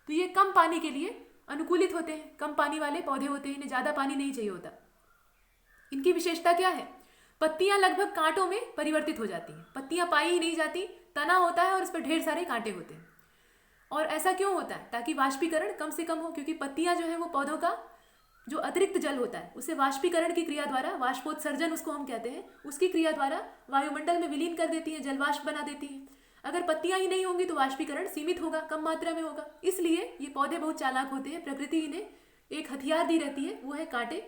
तो ये कम पानी के लिए अनुकूलित होते हैं, कम पानी वाले पौधे होते हैं, इन्हें ज़्यादा पानी नहीं चाहिए होता। इनकी विशेषता क्या है, पत्तियां लगभग कांटों में परिवर्तित हो जाती हैं। पत्तियां पाई ही नहीं जाती, तना होता है और उस पर ढेर सारे कांटे होते हैं। और ऐसा क्यों होता है, ताकि वाष्पीकरण कम से कम हो, क्योंकि पत्तियां जो है वो पौधों का जो अतिरिक्त जल होता है उसे वाष्पीकरण की क्रिया द्वारा, वाष्पोत्सर्जन उसको हम कहते हैं, उसकी क्रिया द्वारा वायुमंडल में विलीन कर देती है, जलवाष्प बना देती है। अगर पत्तियां ही नहीं होंगी तो वाष्पीकरण सीमित होगा, कम मात्रा में होगा। इसलिए ये पौधे बहुत चालाक होते हैं, प्रकृति इन्हें एक हथियार दी रहती है, वो है कांटे।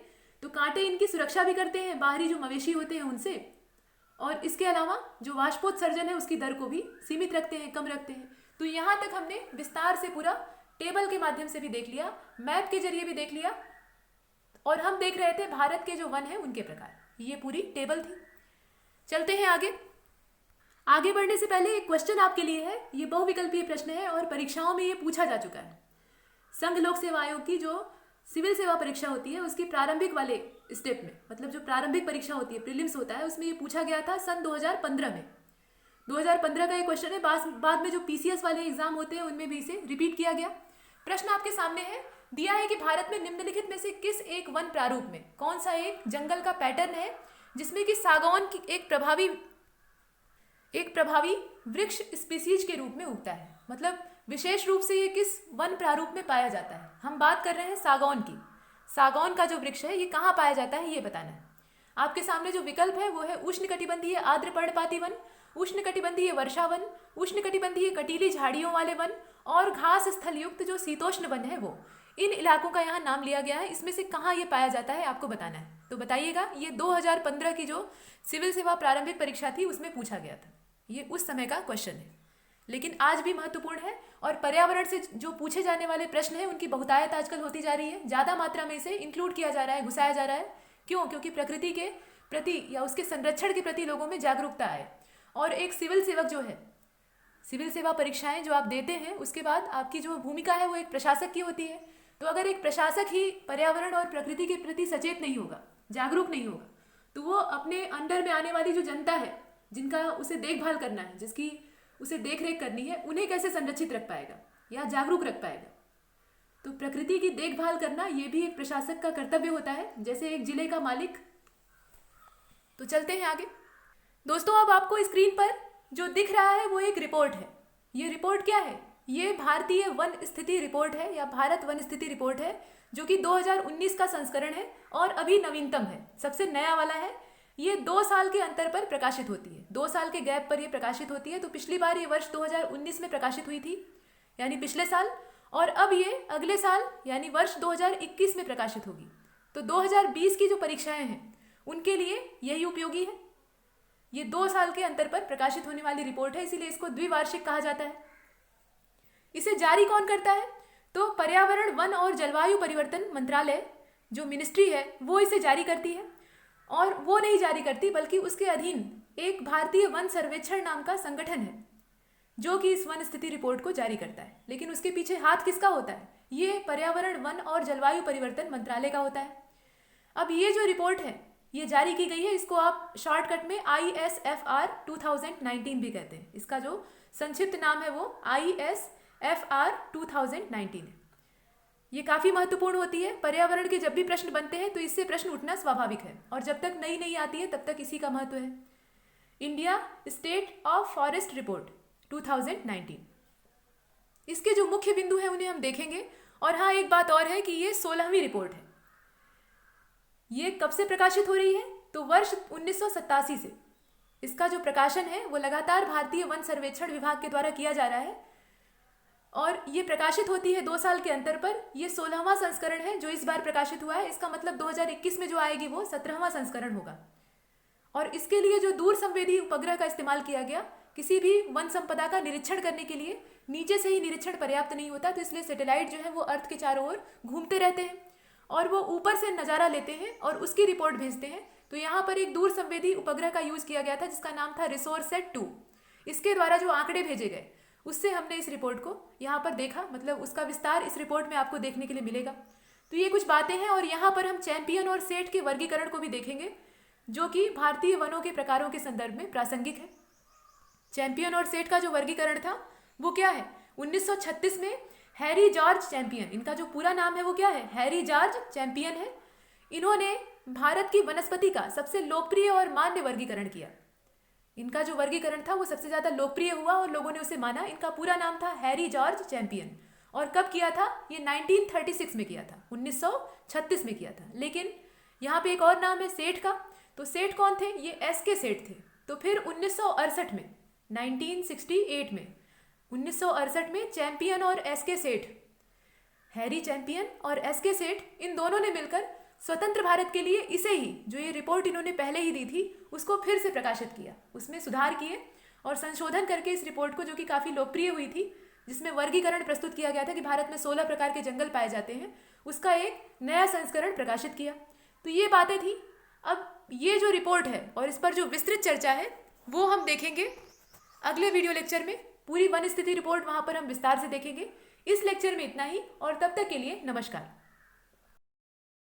तो कांटे इनकी सुरक्षा भी करते हैं बाहरी जो मवेशी होते हैं उनसे, और इसके अलावा जो वाष्पोत्सर्जन है उसकी दर को भी सीमित रखते हैं, कम रखते हैं। तो यहाँ तक हमने विस्तार से पूरा टेबल के माध्यम से भी देख लिया, मैप के जरिए भी देख लिया, और हम देख रहे थे भारत के जो वन है उनके प्रकार। ये पूरी टेबल थी। चलते हैं आगे। आगे बढ़ने से पहले एक क्वेश्चन आपके लिए है, ये बहुविकल्पीय प्रश्न है और परीक्षाओं में ये पूछा जा चुका है। संघ लोक सेवा आयोग की जो सिविल सेवा परीक्षा होती है उसकी प्रारंभिक वाले स्टेप में, मतलब जो प्रारंभिक परीक्षा होती है, प्रीलिम्स होता है, उसमें ये पूछा गया था सन 2015 में। 2015 का ये क्वेश्चन है। बाद में जो पीसीएस वाले एग्जाम होते हैं उनमें भी इसे रिपीट किया गया। प्रश्न आपके सामने है, दिया है कि भारत में निम्नलिखित में से किस एक वन प्रारूप में कौन सा एक जंगल का पैटर्न है जिसमें कि सागौन की एक प्रभावी वृक्ष स्पीसीज के रूप में उगता है। मतलब विशेष रूप से ये किस वन प्रारूप में पाया जाता है। हम बात कर रहे हैं सागौन की। सागौन का जो वृक्ष है ये कहाँ पाया जाता है ये बताना है। आपके सामने जो विकल्प है वो है उष्णकटिबंधीय आर्द्र पर्णपाती वन, उष्णकटिबंधीय वर्षा वन, उष्णकटिबंधीय कटीली झाड़ियों वाले वन और घास स्थल युक्त जो शीतोष्ण वन है वो। इन इलाकों का यहाँ नाम लिया गया है। इसमें से कहाँ ये पाया जाता है आपको बताना है। तो बताइएगा। ये 2015 की जो सिविल सेवा प्रारंभिक परीक्षा थी उसमें पूछा गया था। ये उस समय का क्वेश्चन है, लेकिन आज भी महत्वपूर्ण है। और पर्यावरण से जो पूछे जाने वाले प्रश्न हैं उनकी बहुतायत आजकल होती जा रही है। ज़्यादा मात्रा में इसे इंक्लूड किया जा रहा है, घुसाया जा रहा है। क्यों? क्योंकि प्रकृति के प्रति या उसके संरक्षण के प्रति लोगों में जागरूकता आए। और एक सिविल सेवक जो है, सिविल सेवा परीक्षाएं जो आप देते हैं उसके बाद आपकी जो भूमिका है वो एक प्रशासक की होती है। तो अगर एक प्रशासक ही पर्यावरण और प्रकृति के प्रति सचेत नहीं होगा, जागरूक नहीं होगा, तो वो अपने अंडर में आने वाली जो जनता है, जिनका उसे देखभाल करना है, जिसकी उसे देख रेख करनी है, उन्हें कैसे संरक्षित रख पाएगा या जागरूक रख पाएगा। तो प्रकृति की देखभाल करना ये भी एक प्रशासक का कर्तव्य होता है, जैसे एक जिले का मालिक। तो चलते हैं आगे। दोस्तों, अब आपको स्क्रीन पर जो दिख रहा है वो एक रिपोर्ट है। ये रिपोर्ट क्या है? ये भारतीय वन स्थिति रिपोर्ट है या भारत वन स्थिति रिपोर्ट है, जो कि 2019 का संस्करण है और अभी नवीनतम है, सबसे नया वाला है। ये 2 साल के अंतर पर प्रकाशित होती है, 2 साल के गैप पर ये प्रकाशित होती है। तो पिछली बार ये वर्ष 2019 में प्रकाशित हुई थी, यानी पिछले साल, और अब ये अगले साल यानी वर्ष 2021 में प्रकाशित होगी। तो 2020 की जो परीक्षाएं हैं उनके लिए यही उपयोगी है। ये 2 साल के अंतर पर प्रकाशित होने वाली रिपोर्ट है, इसीलिए इसको द्विवार्षिक कहा जाता है। इसे जारी कौन करता है? तो पर्यावरण, वन और जलवायु परिवर्तन मंत्रालय जो मिनिस्ट्री है वो इसे जारी करती है। और वो नहीं जारी करती, बल्कि उसके अधीन एक भारतीय वन सर्वेक्षण नाम का संगठन है जो कि इस वन स्थिति रिपोर्ट को जारी करता है। लेकिन उसके पीछे हाथ किसका होता है? ये पर्यावरण, वन और जलवायु परिवर्तन मंत्रालय का होता है। अब ये जो रिपोर्ट है ये जारी की गई है, इसको आप शॉर्टकट में ISFR 2019 भी कहते हैं। इसका जो संक्षिप्त नाम है वो ISFR 2019 है। ये काफ़ी महत्वपूर्ण होती है। पर्यावरण के जब भी प्रश्न बनते हैं तो इससे प्रश्न उठना स्वाभाविक है, और जब तक नई नई आती है तब तक इसी का महत्व है। India state of forest report 2019, इसके जो मुख्य बिंदु हैं उन्हें हम देखेंगे। और हाँ, एक बात और है कि ये 16वीं रिपोर्ट है। ये कब से प्रकाशित हो रही है? तो वर्ष 1987 से इसका जो प्रकाशन है वो लगातार भारतीय वन सर्वेक्षण विभाग के द्वारा किया जा रहा है, और ये प्रकाशित होती है 2 साल के अंतर पर। ये 16वां संस्करण है जो इस बार प्रकाशित हुआ है। इसका मतलब 2021 में जो आएगी वो 17वां संस्करण होगा। और इसके लिए जो दूर संवेदी उपग्रह का इस्तेमाल किया गया, किसी भी वन संपदा का निरीक्षण करने के लिए नीचे से ही निरीक्षण पर्याप्त नहीं होता, तो इसलिए सैटेलाइट जो है वो अर्थ के चारों ओर घूमते रहते हैं और वो ऊपर से नज़ारा लेते हैं और उसकी रिपोर्ट भेजते हैं। तो यहाँ पर एक दूर संवेदी उपग्रह का यूज़ किया गया था जिसका नाम था रिसोर्सेट 2। इसके द्वारा जो आंकड़े भेजे गए उससे हमने इस रिपोर्ट को यहाँ पर देखा, मतलब उसका विस्तार इस रिपोर्ट में आपको देखने के लिए मिलेगा। तो ये कुछ बातें हैं, और यहाँ पर हम चैंपियन और सेठ के वर्गीकरण को भी देखेंगे जो कि भारतीय वनों के प्रकारों के संदर्भ में प्रासंगिक है। चैंपियन और सेठ का जो वर्गीकरण था वो क्या है? 1936 में हैरी जॉर्ज चैंपियन, इनका जो पूरा नाम है वो क्या है? हैरी जॉर्ज चैंपियन है। इन्होंने भारत की वनस्पति का सबसे लोकप्रिय और मान्य वर्गीकरण किया। इनका जो वर्गीकरण था वो सबसे ज़्यादा लोकप्रिय हुआ और लोगों ने उसे माना। इनका पूरा नाम था हैरी जॉर्ज चैंपियन। और कब किया था? ये 1936 में किया था, 1936 में किया था। लेकिन यहाँ पे एक और नाम है सेठ का। तो सेठ कौन थे? ये SK सेठ थे। तो फिर 1968 में, 1968 में, 1968 में चैंपियन और SK सेठ, हैरी चैंपियन और SK सेठ, इन दोनों ने मिलकर स्वतंत्र भारत के लिए इसे ही, जो ये रिपोर्ट इन्होंने पहले ही दी थी, उसको फिर से प्रकाशित किया। उसमें सुधार किए और संशोधन करके इस रिपोर्ट को, जो कि काफ़ी लोकप्रिय हुई थी, जिसमें वर्गीकरण प्रस्तुत किया गया था कि भारत में 16 प्रकार के जंगल पाए जाते हैं, उसका एक नया संस्करण प्रकाशित किया। तो ये बातें थी। अब ये जो रिपोर्ट है और इस पर जो विस्तृत चर्चा है वो हम देखेंगे अगले वीडियो लेक्चर में। पूरी वन स्थिति रिपोर्ट वहाँ पर हम विस्तार से देखेंगे। इस लेक्चर में इतना ही, और तब तक के लिए नमस्कार।